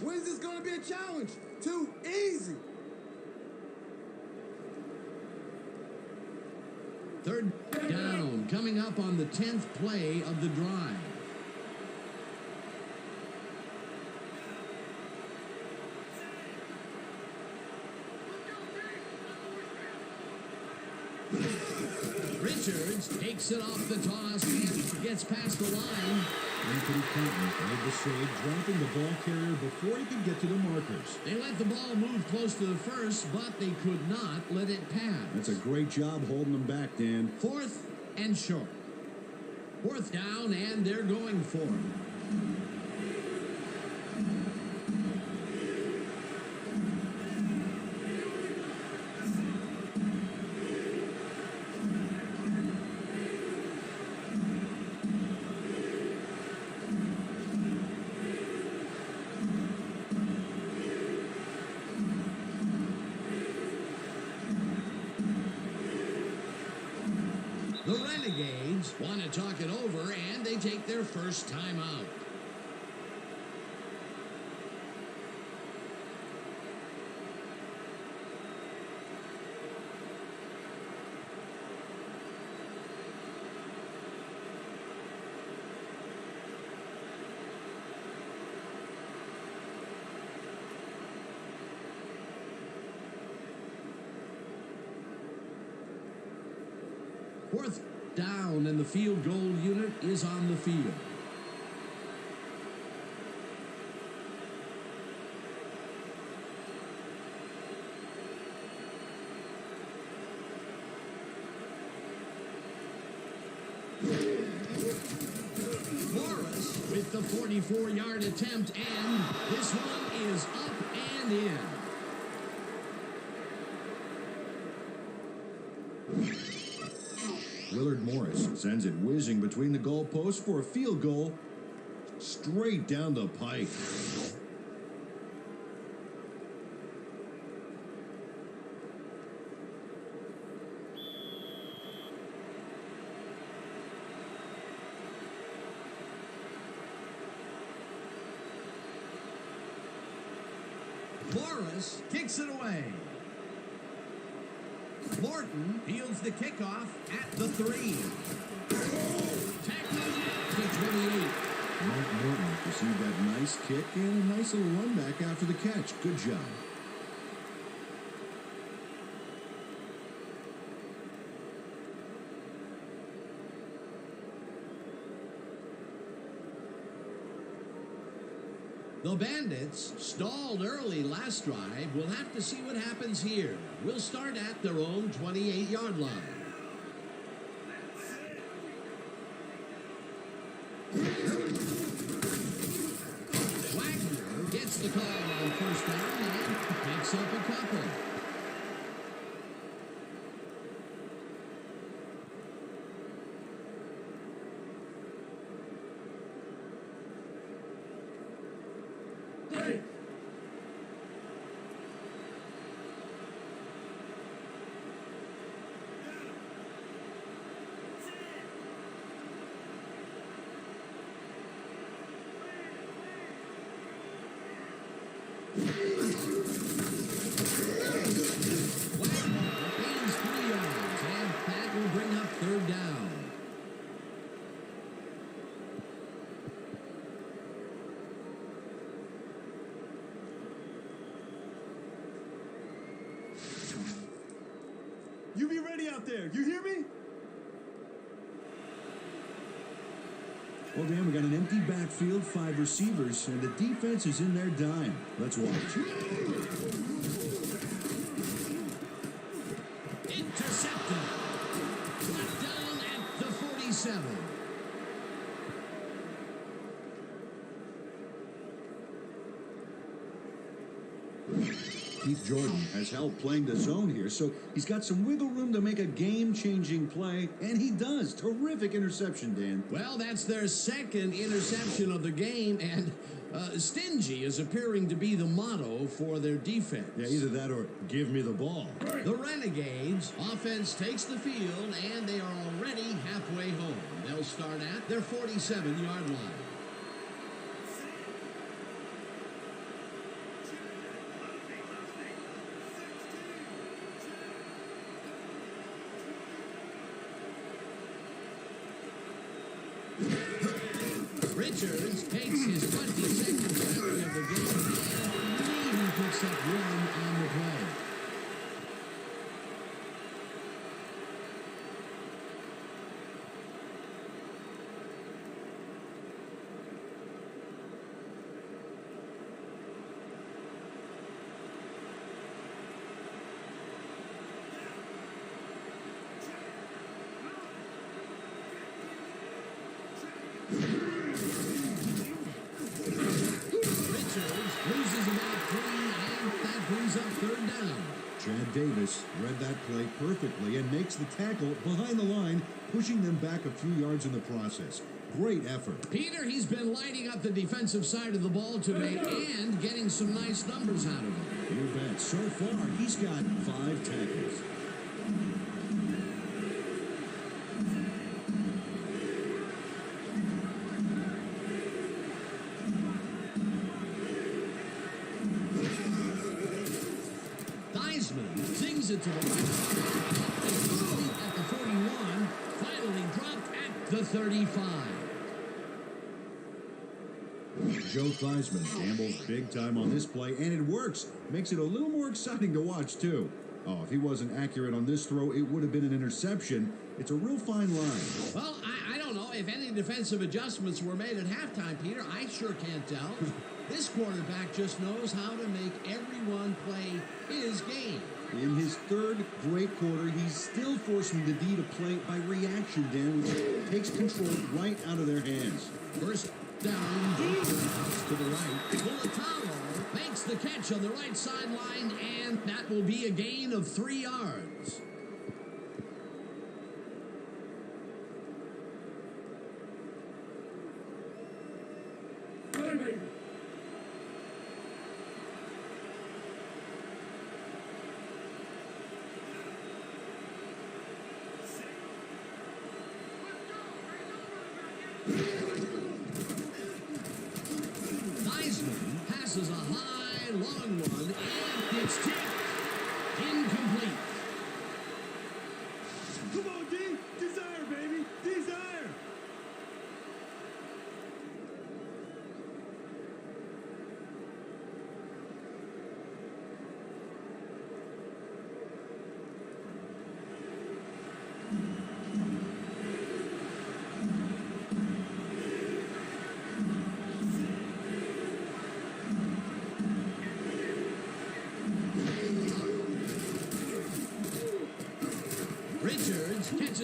When is this going to be a challenge? Too easy.
3rd down, coming up on the 10th play of the drive. Richards takes it off the toss and gets past the line.
Anthony Clinton made the save, dropping the ball carrier before he could get to the markers.
They let the ball move close to the 1st, but they could not let it pass.
That's a great job holding them back, Dan.
4th and short. 4th down, and they're going for it. The Renegades want to talk it over, and they take their first time out. Fourth down, and the field goal unit is on the field. Morris with the 44-yard attempt, and this one is up and in.
Willard Morris sends it whizzing between the goalposts for a field goal straight down the pipe.
Morris kicks it away. Morton fields the kickoff at the 3. Tackled at the 28.
Mark Morton received that nice kick and a nice little run back after the catch. Good job.
The Bandits stalled early last drive. We'll have to see what happens here. We'll start at their own 28-yard line. Wagner gets the call on first down and picks up a couple.
You be ready out there. You hear me?
Well, Dan, we got an empty backfield, 5 receivers, and the defense is in their dime. Let's watch.
Intercepted. Brought down at the 47.
Keith Jordan has help playing the zone here, so he's got some wiggle room to make a game-changing play, and he does. Terrific interception, Dan.
Well, that's their second interception of the game, and stingy is appearing to be the motto for their defense.
Yeah, either that or give me the ball.
The Renegades offense takes the field, and they are already halfway home. They'll start at their 47-yard line. Richards takes his 22nd carry of the game, and he picks up 1 on the play. Loses about 3, and that brings up 3rd down.
Chad Davis read that play perfectly and makes the tackle behind the line, pushing them back a few yards in the process. Great effort.
Peter, he's been lighting up the defensive side of the ball today and getting some nice numbers out of it.
You bet. So far, he's got 5 tackles.
Sings it to the right. At the 41, finally dropped at the 35.
Joe Theismann gambles big time on this play, and it works. Makes it a little more exciting to watch, too. Oh, if he wasn't accurate on this throw, it would have been an interception. It's a real fine line.
Well, I don't know if any defensive adjustments were made at halftime, Peter. I sure can't tell. This quarterback just knows how to make everyone play his game.
In his 3rd great quarter, he's still forcing the D to play by reaction, Dan, which takes control right out of their hands.
First down, to the right. Bulatalo makes the catch on the right sideline, and that will be a gain of 3 yards. Theismann passes a high, long one,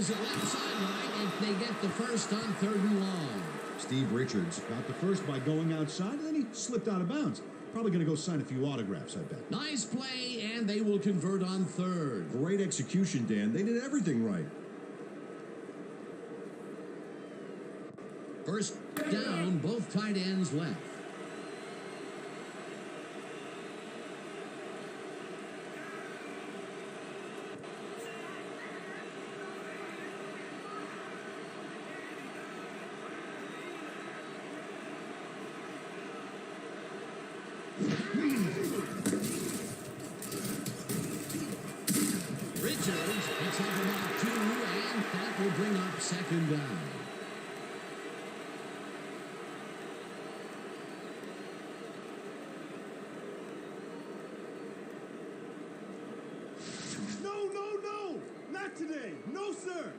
Launches it left sideline, and they get the first on 3rd and long.
Steve Richards got the first by going outside, and then he slipped out of bounds. Probably going to go sign a few autographs, I bet.
Nice play, and they will convert on 3rd.
Great execution, Dan. They did everything right.
First down, both tight ends left. Richards picks up about 2, and that will bring up 2nd down.
No! Not today! No, sir!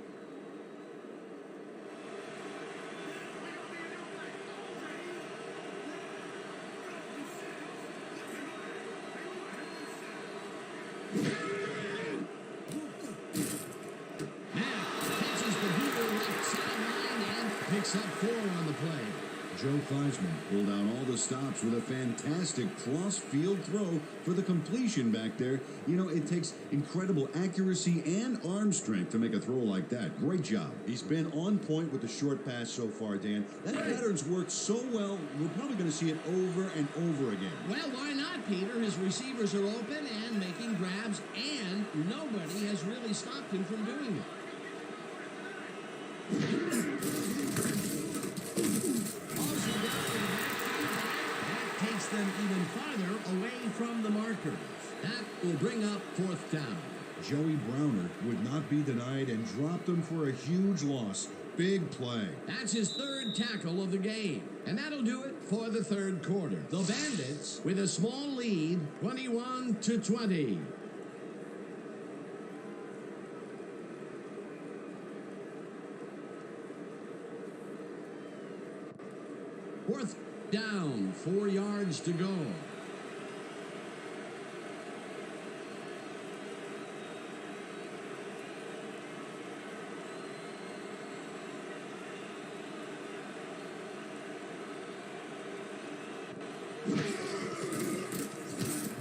Picks up 4 on the play.
Joe Theismann pulled out all the stops with a fantastic cross-field throw for the completion back there. You know, it takes incredible accuracy and arm strength to make a throw like that. Great job. He's been on point with the short pass so far, Dan. That pattern's worked so well, we're probably going to see it over and over again.
Well, why not, Peter? His receivers are open and making grabs, and nobody has really stopped him from doing it. Takes them even farther away from the markers. That will bring up 4th down.
Joey Browner would not be denied and dropped them for a huge loss. Big play.
That's his 3rd tackle of the game. And that'll do it for the 3rd quarter. The Bandits with a small lead, 21-20. Fourth down, 4 yards to go.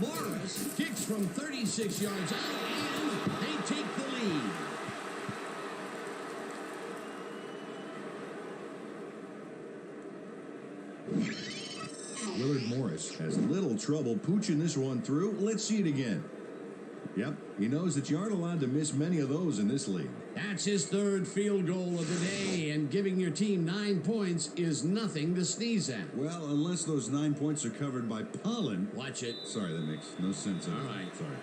Morris kicks from 36 yards out, and they take the lead.
Willard Morris has little trouble pooching this one through. Let's see it again. Yep, he knows that you aren't allowed to miss many of those in this league.
That's his 3rd field goal of the day, and giving your team 9 points is nothing to sneeze at.
Well, unless those 9 points are covered by pollen.
Watch it.
Sorry, that makes no sense at all.
All right.
Sorry.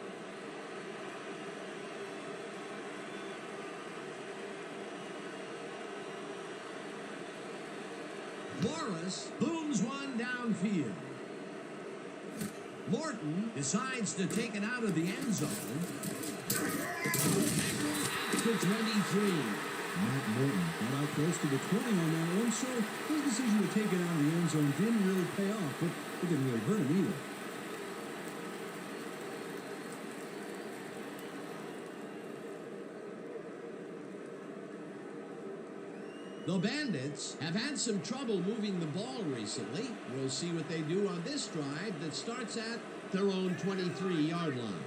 Morris booms one downfield. Morton decides to take it out of the end zone. At the 23.
Matt Morton got out close to the 20 on that one, so his decision to take it out of the end zone didn't really pay off, but it didn't really hurt him either.
The Bandits have had some trouble moving the ball recently. We'll see what they do on this drive that starts at their own 23-yard line.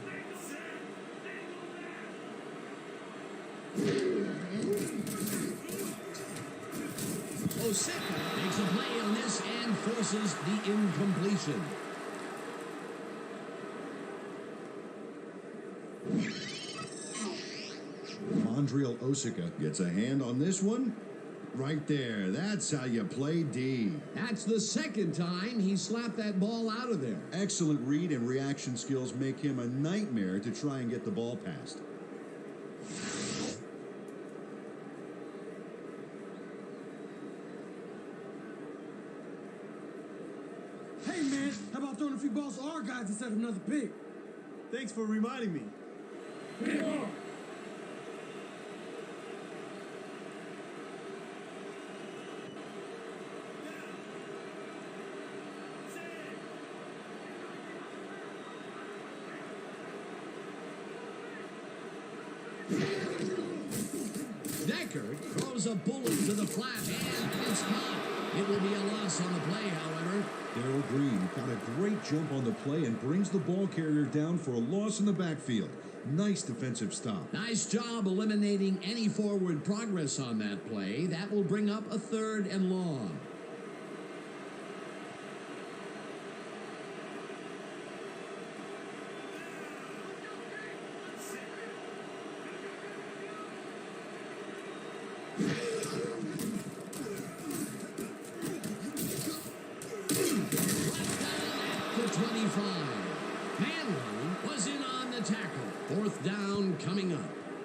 Osika makes a play on this and forces the incompletion.
Mondriel Osika gets a hand on this one. Right there. That's how you play D.
That's the 2nd time he slapped that ball out of there.
Excellent read and reaction skills make him a nightmare to try and get the ball past.
Hey, man, how about throwing a few balls to our guys instead of another pick? Thanks for reminding me.
Decker throws a bullet to the flat, and it's caught. It will be a loss on the play, however.
Darryl Green got a great jump on the play and brings the ball carrier down for a loss in the backfield. Nice defensive stop.
Nice job eliminating any forward progress on that play. That will bring up a 3rd and long.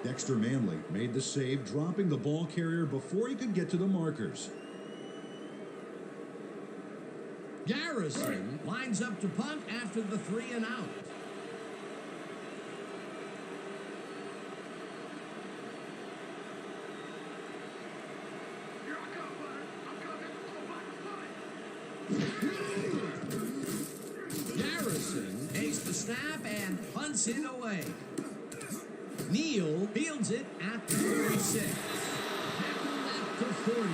Dexter Manley made the save, dropping the ball carrier before he could get to the markers.
Garrison lines up to punt after the 3 and out. Garrison takes the snap and punts it away. Neal fields it at the 36. Tackled at the 40.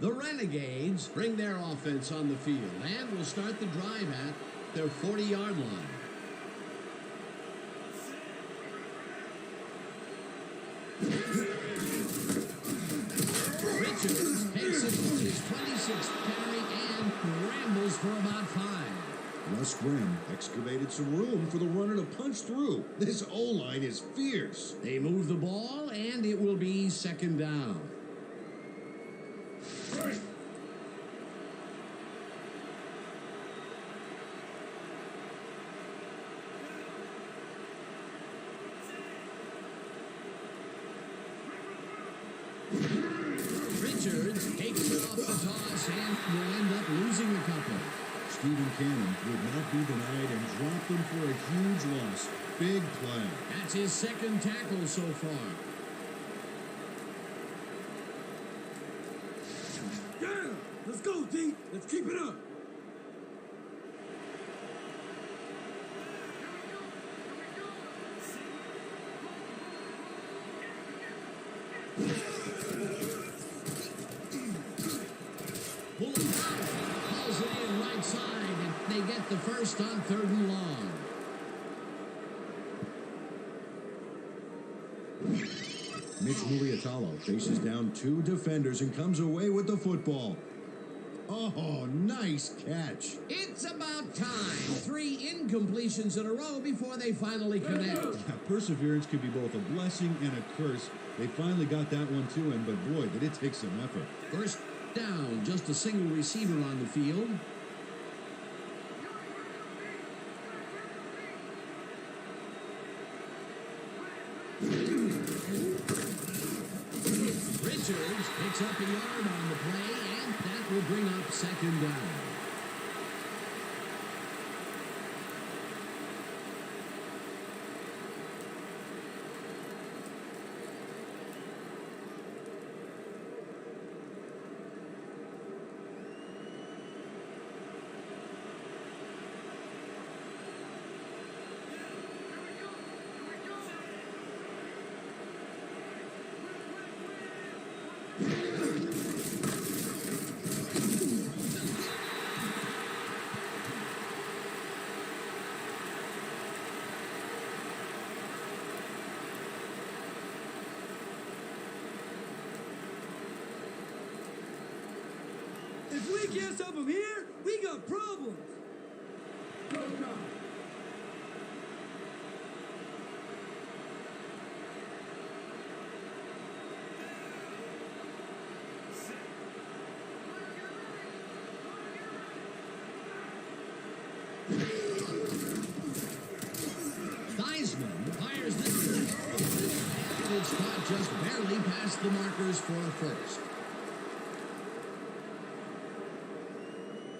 The Renegades bring their offense on the field and will start the drive at their 40-yard line. Richards takes it to his 26th carry and rambles for about 5.
Russ Grimm excavated some room for the runner to punch through. This O-line is fierce.
They move the ball, and it will be 2nd down. Richards takes it off the toss and will end up losing a couple.
Stephen Cannon would not be denied and dropped him for a huge loss. Big play.
That's his 2nd tackle so far.
Yeah! Let's go, D! Let's keep it up!
Pulls it in right side, and they get the first on 3rd and long.
Mitch Muliatalo faces down 2 defenders and comes away with the football. Oh, nice catch.
It's about time. 3 incompletions in a row before they finally connect.
Perseverance can be both a blessing and a curse. They finally got that one to him, but boy, did it take some effort.
First down, just a single receiver on the field. Richards picks up a yard on the play, and that will bring up 2nd down.
If we can't stop them here, we got problems. Go, go.
Theismann fires this one. And it's caught just barely past the markers for a first.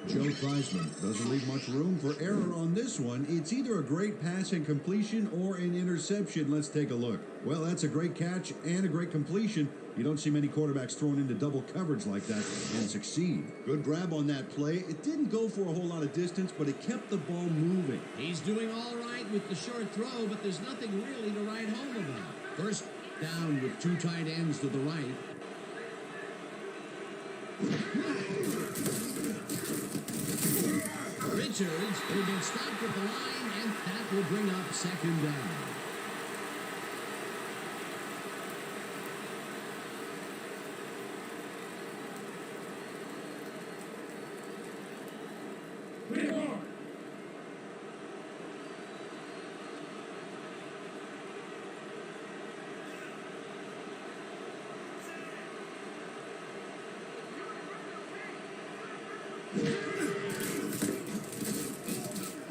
Joe Theismann doesn't leave much room for error on this one. It's either a great pass and completion or an interception. Let's take a look. Well, that's a great catch and a great completion. You don't see many quarterbacks thrown into double coverage like that and succeed. Good grab on that play. It didn't go for a whole lot of distance, but it kept the ball moving.
He's doing all right with the short throw, but there's nothing really to write home about. First down with 2 tight ends to the right. Richards will get stopped at the line, and that will bring up second down.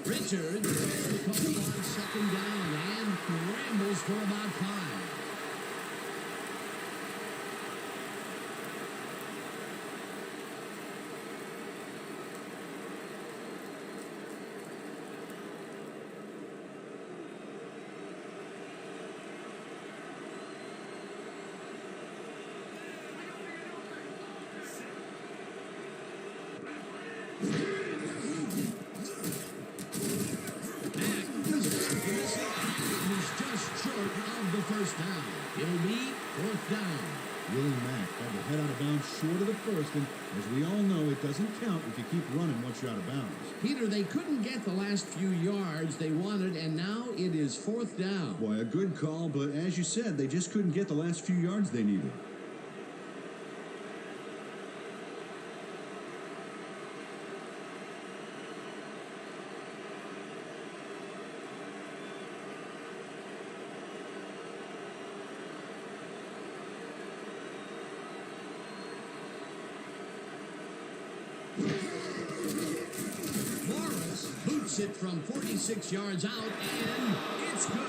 Richards gets the call on second down and rambles for about 5. First down. It'll be 4th down.
Willie Mack had to head out of bounds short of the first, and as we all know, it doesn't count if you keep running once you're out of bounds.
Peter, they couldn't get the last few yards they wanted, and now it is 4th down.
Boy, a good call, but as you said, they just couldn't get the last few yards they needed.
Boots it from 46 yards out, and it's good.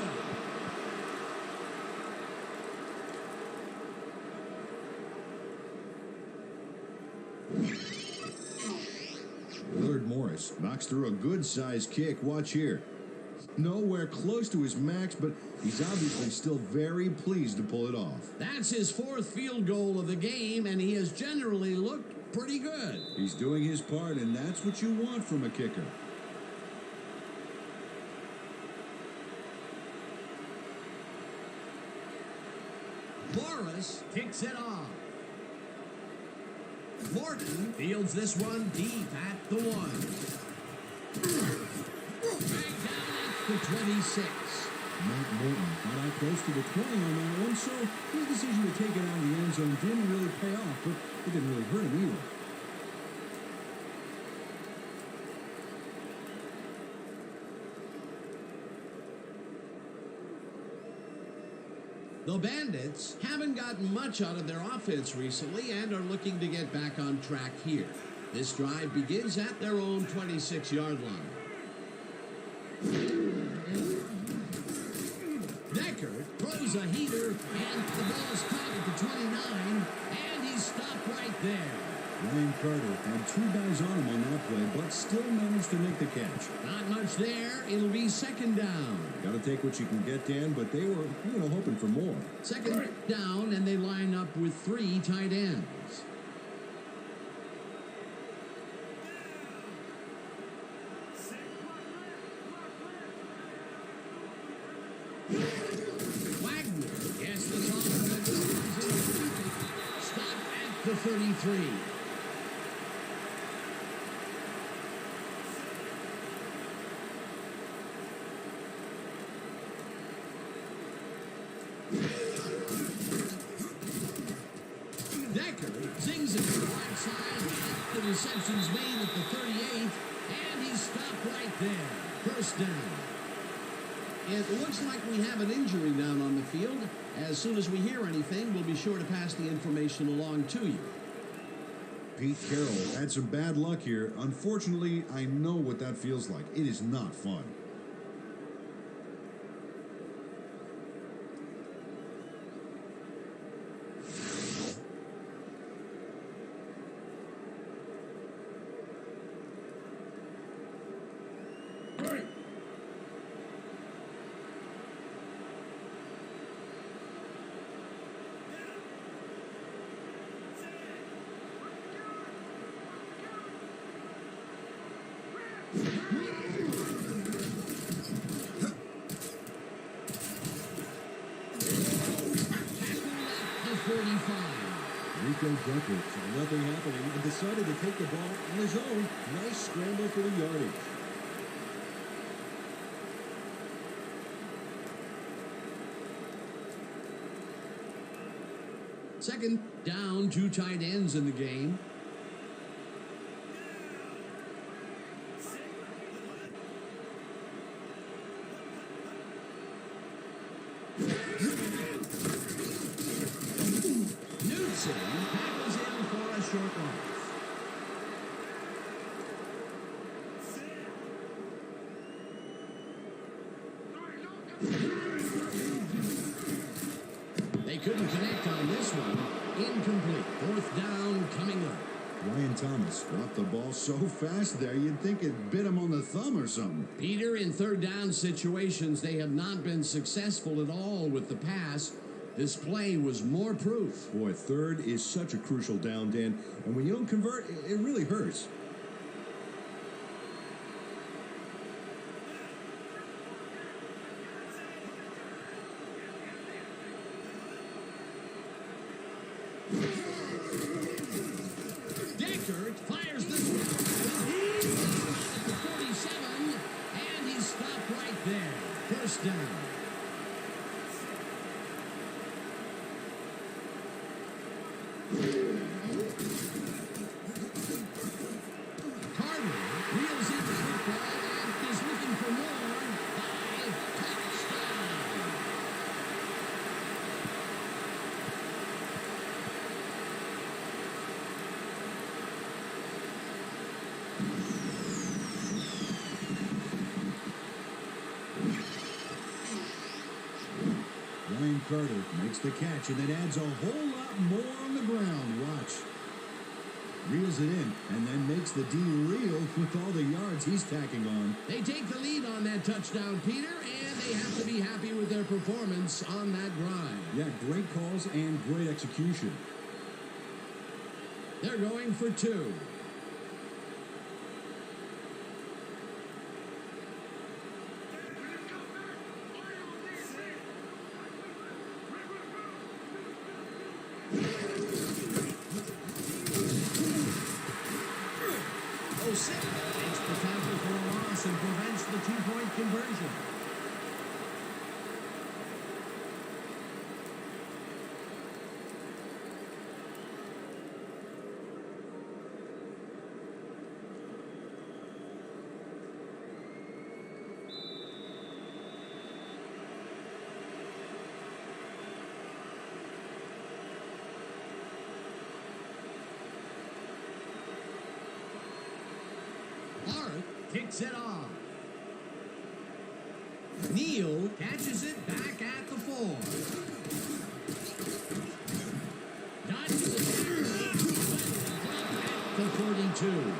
Willard Morris knocks through a good-sized kick. Watch here. Nowhere close to his max, but he's obviously still very pleased to pull it off.
That's his 4th field goal of the game, and he has generally looked pretty good.
He's doing his part, and that's what you want from a kicker.
Morris kicks it off. Morton fields this one deep at the 1. Dragged down at the 26.
Matt Morton got out close to the 20 on that one, so his decision to take it out of the end zone didn't really pay off, but it didn't really hurt him either.
The Bandits haven't gotten much out of their offense recently and are looking to get back on track here. This drive begins at their own 26-yard line. Decker throws a heater, and the ball is caught at the 29, and he's stopped right there.
Ryan Carter had 2 guys on him on that play, but still managed to make the catch.
Not much there. It'll be 2nd down.
Got to take what you can get, Dan, but they were, hoping for more.
2nd down, and they line up with 3 tight ends. Wagner gets the ball. Stop at the 33. Decker zings it to the right side. The reception's made at the 38, and he's stopped right there. 1st down. It looks like we have an injury down on the field. As soon as we hear anything, we'll be sure to pass the information along to you.
Pete Carroll had some bad luck here. Unfortunately, I know what that feels like. It is not fun.
The 45.
Rico Ducker saw nothing happening and decided to take the ball on his own. Nice scramble for the yardage.
Second down, 2 tight ends in the game. Newton tackles in for a short loss. They couldn't connect on this one. Incomplete. Fourth down coming up.
Ryan Thomas dropped the ball so fast there, you'd think it bit him on the thumb or something.
Peter, in third down situations, they have not been successful at all with the pass. This play was more proof.
Boy, third is such a crucial down, Dan. And when you don't convert, it really hurts.
Deckert fires this one. At the 47, and he's stopped right there. First down. Carter reels in the football and is looking for more. 5 touchdown.
Ryan Carter makes the catch and then adds a whole lot more on the ground. Watch. Reels it in and then makes the D reel with all the yards he's tacking on.
They take the lead on that touchdown, Peter, and they have to be happy with their performance on that drive.
Yeah, great calls and great execution.
They're going for 2. Osip takes the tackle for a loss and prevents the 2-point conversion. Kicks it off. Neal catches it back at the 4. Dodges it at the 42.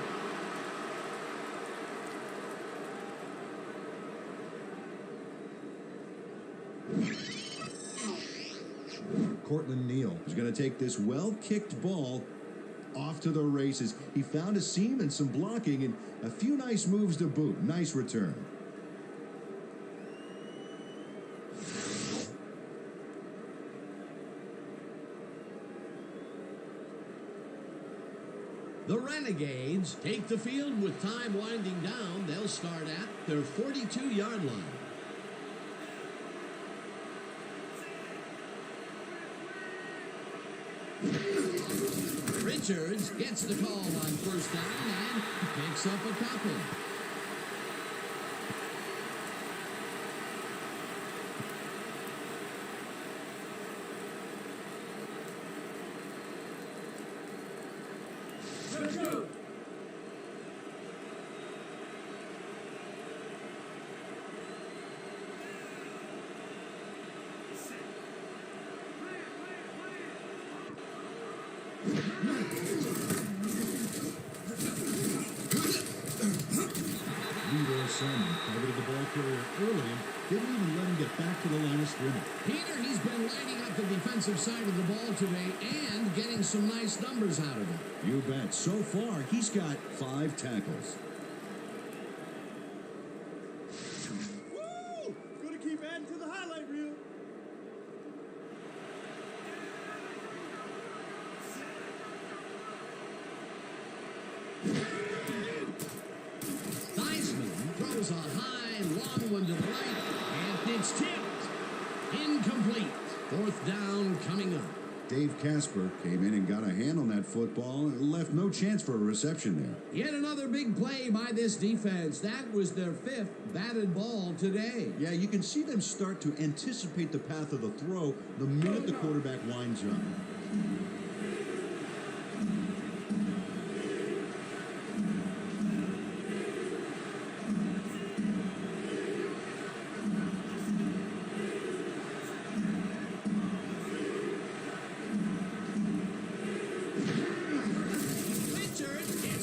Cortland Neal is going to take this well-kicked ball off to the races. He found a seam and some blocking and a few nice moves to boot. Nice return.
The Renegades take the field with time winding down. They'll start at their 42-yard line. Richards gets the call on first down and picks up a couple.
Let's go.
Leroy Simon targeted the ball carrier early and didn't even let him get back to the line of scrimmage.
Peter, he's been lighting up the defensive side of the ball today and getting some nice numbers out of it.
You bet. So far, he's got 5 tackles.
Theismann throws a high, long one to the right, and it's tipped. Incomplete. Fourth down coming up.
Dave Casper came in and got a hand on that football and left no chance for a reception there.
Yet another big play by this defense. That was their 5th batted ball today.
Yeah, you can see them start to anticipate the path of the throw the minute the quarterback winds up.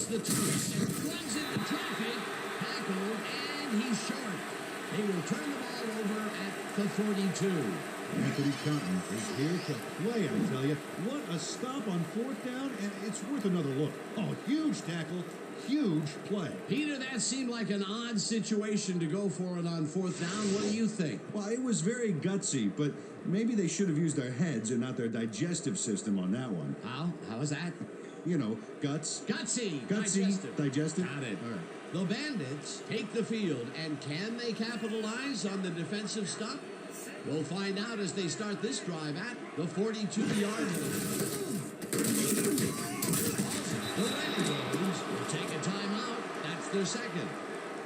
The twist and runs into traffic, tackled, and he's short. They will turn the ball over at the 42.
Anthony Cotton is here to play, I tell you. What a stop on 4th down, and it's worth another look. Oh, huge tackle, huge play.
Peter, that seemed like an odd situation to go for it on 4th down. What do you think?
Well, it was very gutsy, but maybe they should have used their heads and not their digestive system on that one.
How is that?
You know, guts.
Gutsy.
Digestive.
Got it.
All right.
The Bandits take the field, and can they capitalize on the defensive stop? We'll find out as they start this drive at the 42-yard line. The Renegades will take a timeout. That's their second.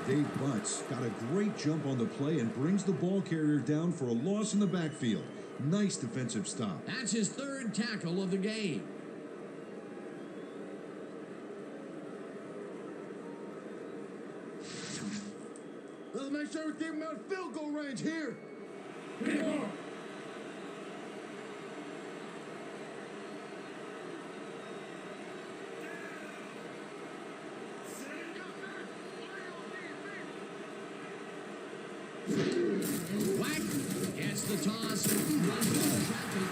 Dave Butts got a great jump on the play and brings the ball carrier down for a loss in the backfield. Nice defensive stop.
That's his 3rd tackle of the game.
Let's make sure we keep him out of field goal range here. Come on.
Whack gets the toss, runs into traffic,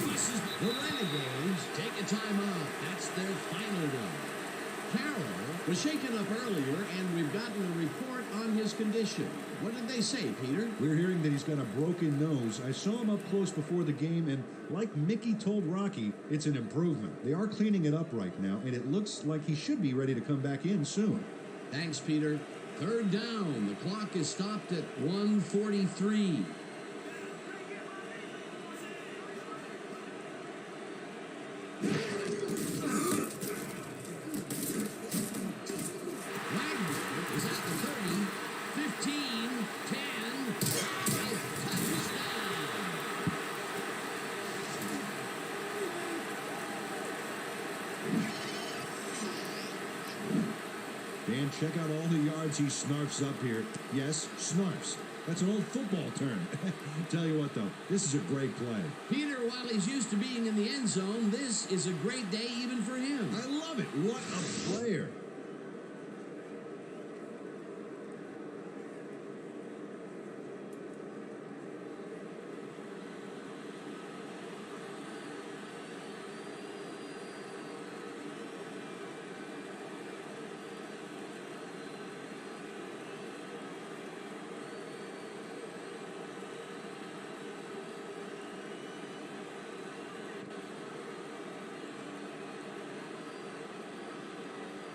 misses. The Renegades take a timeout. That's their final one. Carroll was shaken up earlier, and we've gotten a report on his condition. What did they say, Peter?
We're hearing that he's got a broken nose. I saw him up close before the game, and like Mickey told Rocky, it's an improvement. They are cleaning it up right now, and it looks like he should be ready to come back in soon.
Thanks, Peter. 3rd down. The clock is stopped at 1:43.
Dan, check out all the yards he snarfs up here. Yes, snarfs. That's an old football term. Tell you what, though, this is a great play.
Peter, while he's used to being in the end zone, this is a great day even for him.
I love it. What a player.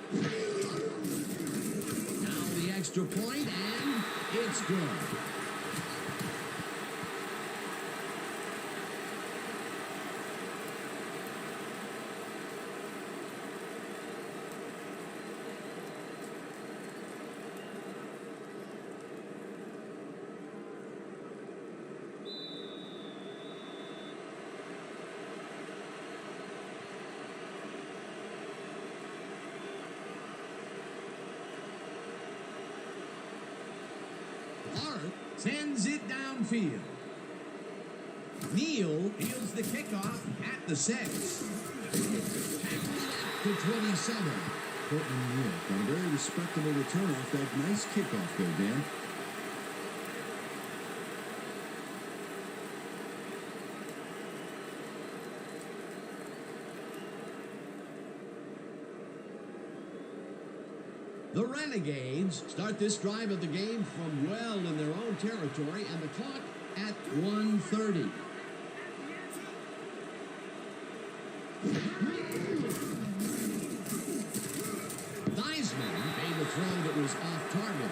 Now the extra point, and it's good. Sends it downfield. Neal fields the kickoff at the 6. Tackled at the 27.
Portland Neal got a very respectable return off that nice kickoff there, Dan.
The Renegades start this drive of the game from well in their own territory, and the clock at 1:30.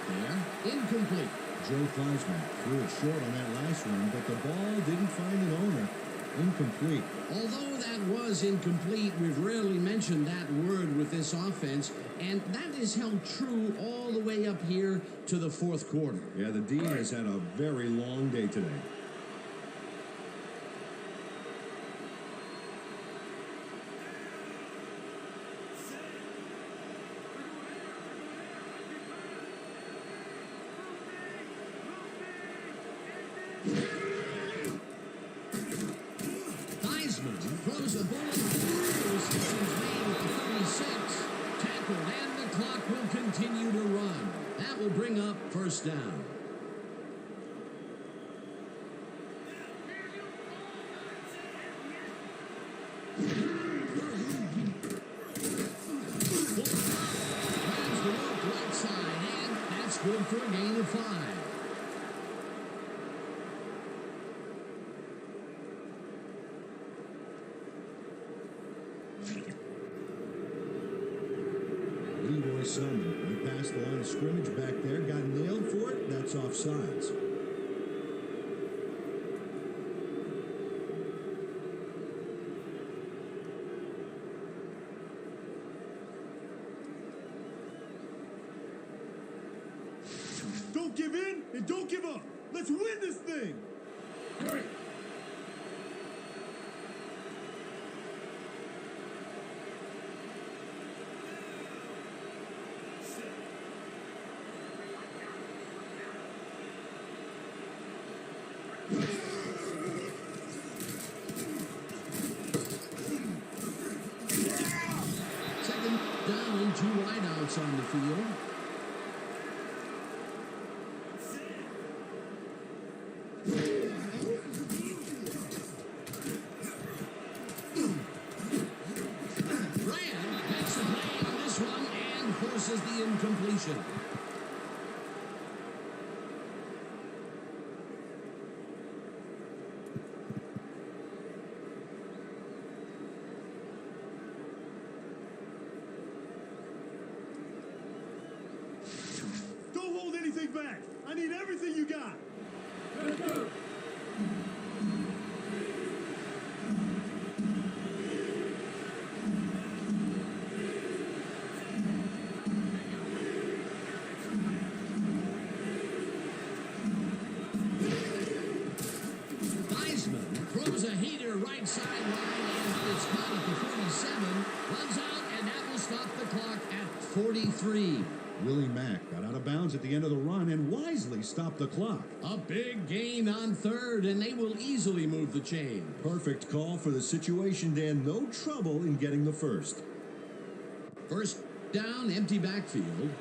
there. Incomplete.
Joe Theismann threw it short on that last one, but the ball didn't find an owner. Incomplete.
Although that was incomplete, we've rarely mentioned that word with this offense, and that is held true all the way up here to the fourth quarter.
Yeah, the D has had a very long day today.
Throws a bullet through Simpson's made at the 36. Tackled, and the clock will continue to run. That will bring up first down. Grabs the rope right side, and that's good for a gain of 5.
He passed the line of scrimmage back there, got nailed for it. That's offsides.
Don't give in and don't give up. Let's win this thing.
Second down, 2 wideouts on the field. Brand makes the play on this one and forces the incompletion.
Don't hold anything back. I need everything you got. Let's go.
Theismann throws a heater right sideline, and it's caught at the 47. Runs out, and that will stop the clock at 43.
Willie Mack got out of bounds at the end of the run and wisely stopped the clock.
A big gain on third, and they will easily move the chain.
Perfect call for the situation, Dan. No trouble in getting the first.
First down, empty backfield.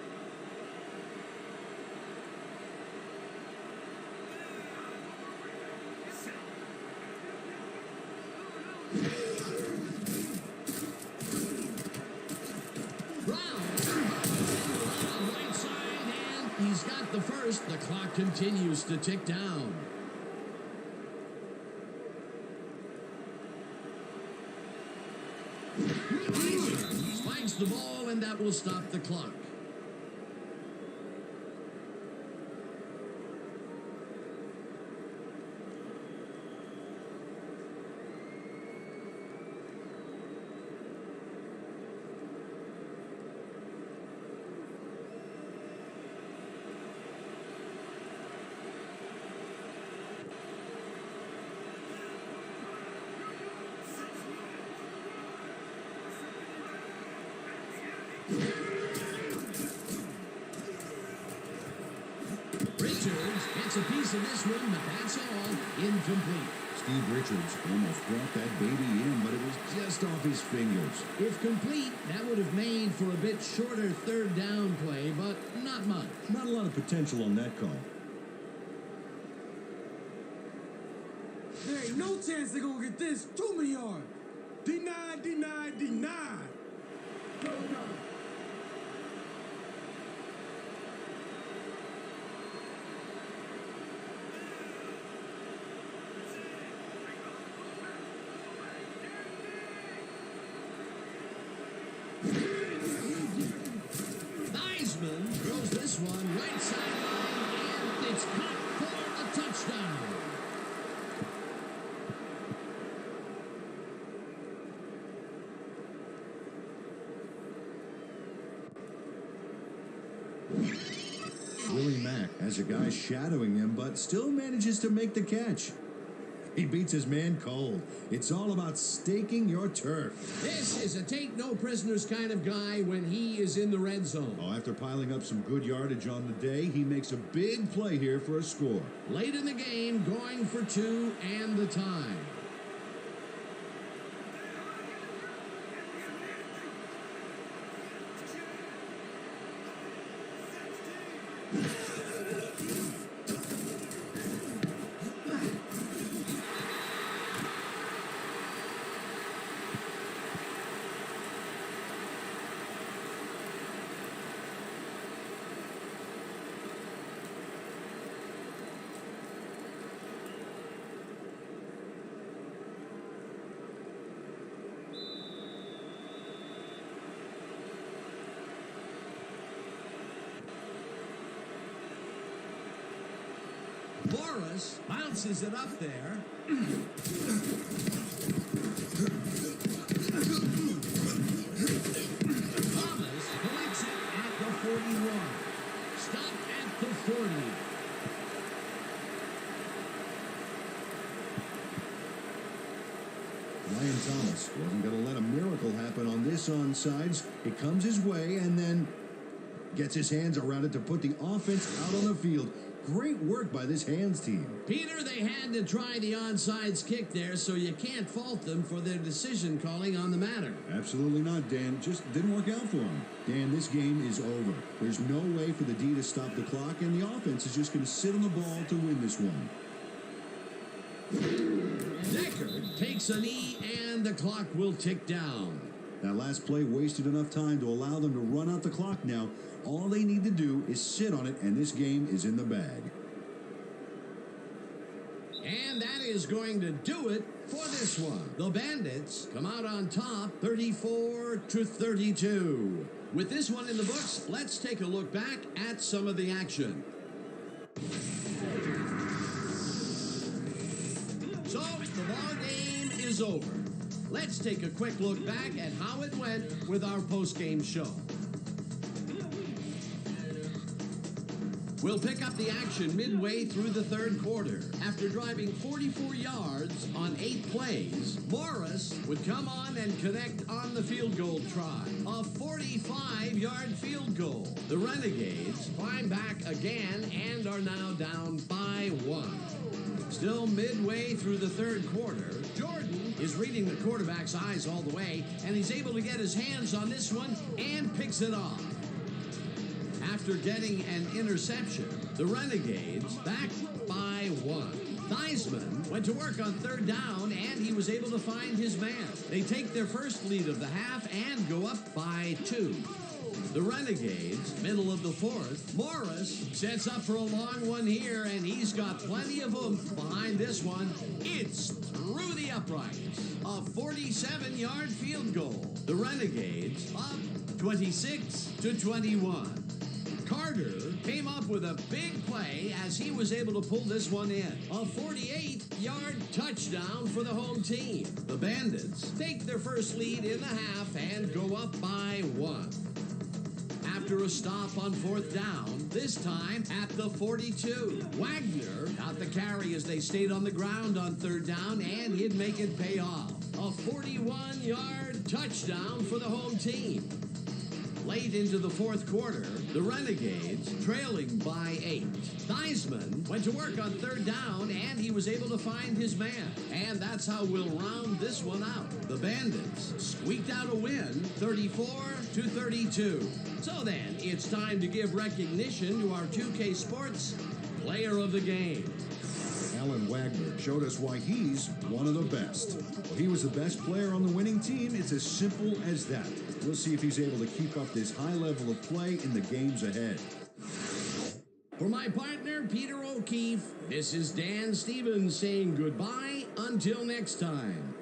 He's got the first. The clock continues to tick down. Spikes the ball, and that will stop the clock. Richards gets a piece of this one, but that's all. Incomplete.
Steve Richards almost brought that baby in, but it was just off his fingers.
If complete, that would have made for a bit shorter third down play, but not much.
Not a lot of potential on that call.
There ain't no chance they're gonna get this. Too many yards. Denied, denied, denied. Go, go.
Theismann throws This one right sideline, and it's caught for a touchdown.
Willie Mack has a guy shadowing him, but still manages to make the catch. He beats his man cold. It's all about staking your turf.
This is a take-no-prisoners kind of guy when he is in the red zone.
Oh, after piling up some good yardage on the day, he makes a big play here for a score.
Late in the game, going for two and the time. Morris bounces it up there. Thomas collects it at the 41. Stopped at the 40.
Ryan Thomas wasn't going to let a miracle happen on this onside. It comes his way and then gets his hands around it to put the offense out on the field. Great work by this hands team.
Peter, they had to try the onside kick there, so you can't fault them for their decision calling on the matter.
Absolutely not, Dan. Just didn't work out for him. Dan, this game is over. There's no way for the D to stop the clock, and the offense is just going to sit on the ball to win this one.
Decker takes a knee, and the clock will tick down.
That last play wasted enough time to allow them to run out the clock now. All they need to do is sit on it, and this game is in the bag.
And that is going to do it for this one. The Bandits come out on top, 34-32. With this one in the books, let's take a look back at some of the action. So, the ball game is over. Let's take a quick look back at how it went with our post-game show. We'll pick up the action midway through the third quarter. After driving 44 yards on 8 plays, Morris would come on and connect on the field goal try. A 45-yard field goal. The Renegades climb back again and are now down by 1. Still midway through the third quarter, Jordan is reading the quarterback's eyes all the way, and he's able to get his hands on this one and picks it off. After getting an interception, the Renegades back by 1. Theismann went to work on third down, and he was able to find his man. They take their first lead of the half and go up by 2. The Renegades, middle of the fourth. Morris sets up for a long one here, and he's got plenty of oomph behind this one. It's through the uprights. A 47-yard field goal. The Renegades up 26-21. Carter came up with a big play as he was able to pull this one in. A 48-yard touchdown for the home team. The Bandits take their first lead in the half and go up by 1. After a stop on fourth down, this time at the 42. Wagner got the carry as they stayed on the ground on third down, and he'd make it pay off. A 41-yard touchdown for the home team. Late into the fourth quarter, the Renegades trailing by 8. Theismann went to work on third down, and he was able to find his man. And that's how we'll round this one out. The Bandits squeaked out a win, 34-32. So then, it's time to give recognition to our 2K Sports Player of the Game.
Alan Wagner showed us why he's one of the best. Well, he was the best player on the winning team. It's as simple as that. We'll see if he's able to keep up this high level of play in the games ahead.
For my partner, Peter O'Keefe, this is Dan Stevens saying goodbye until next time.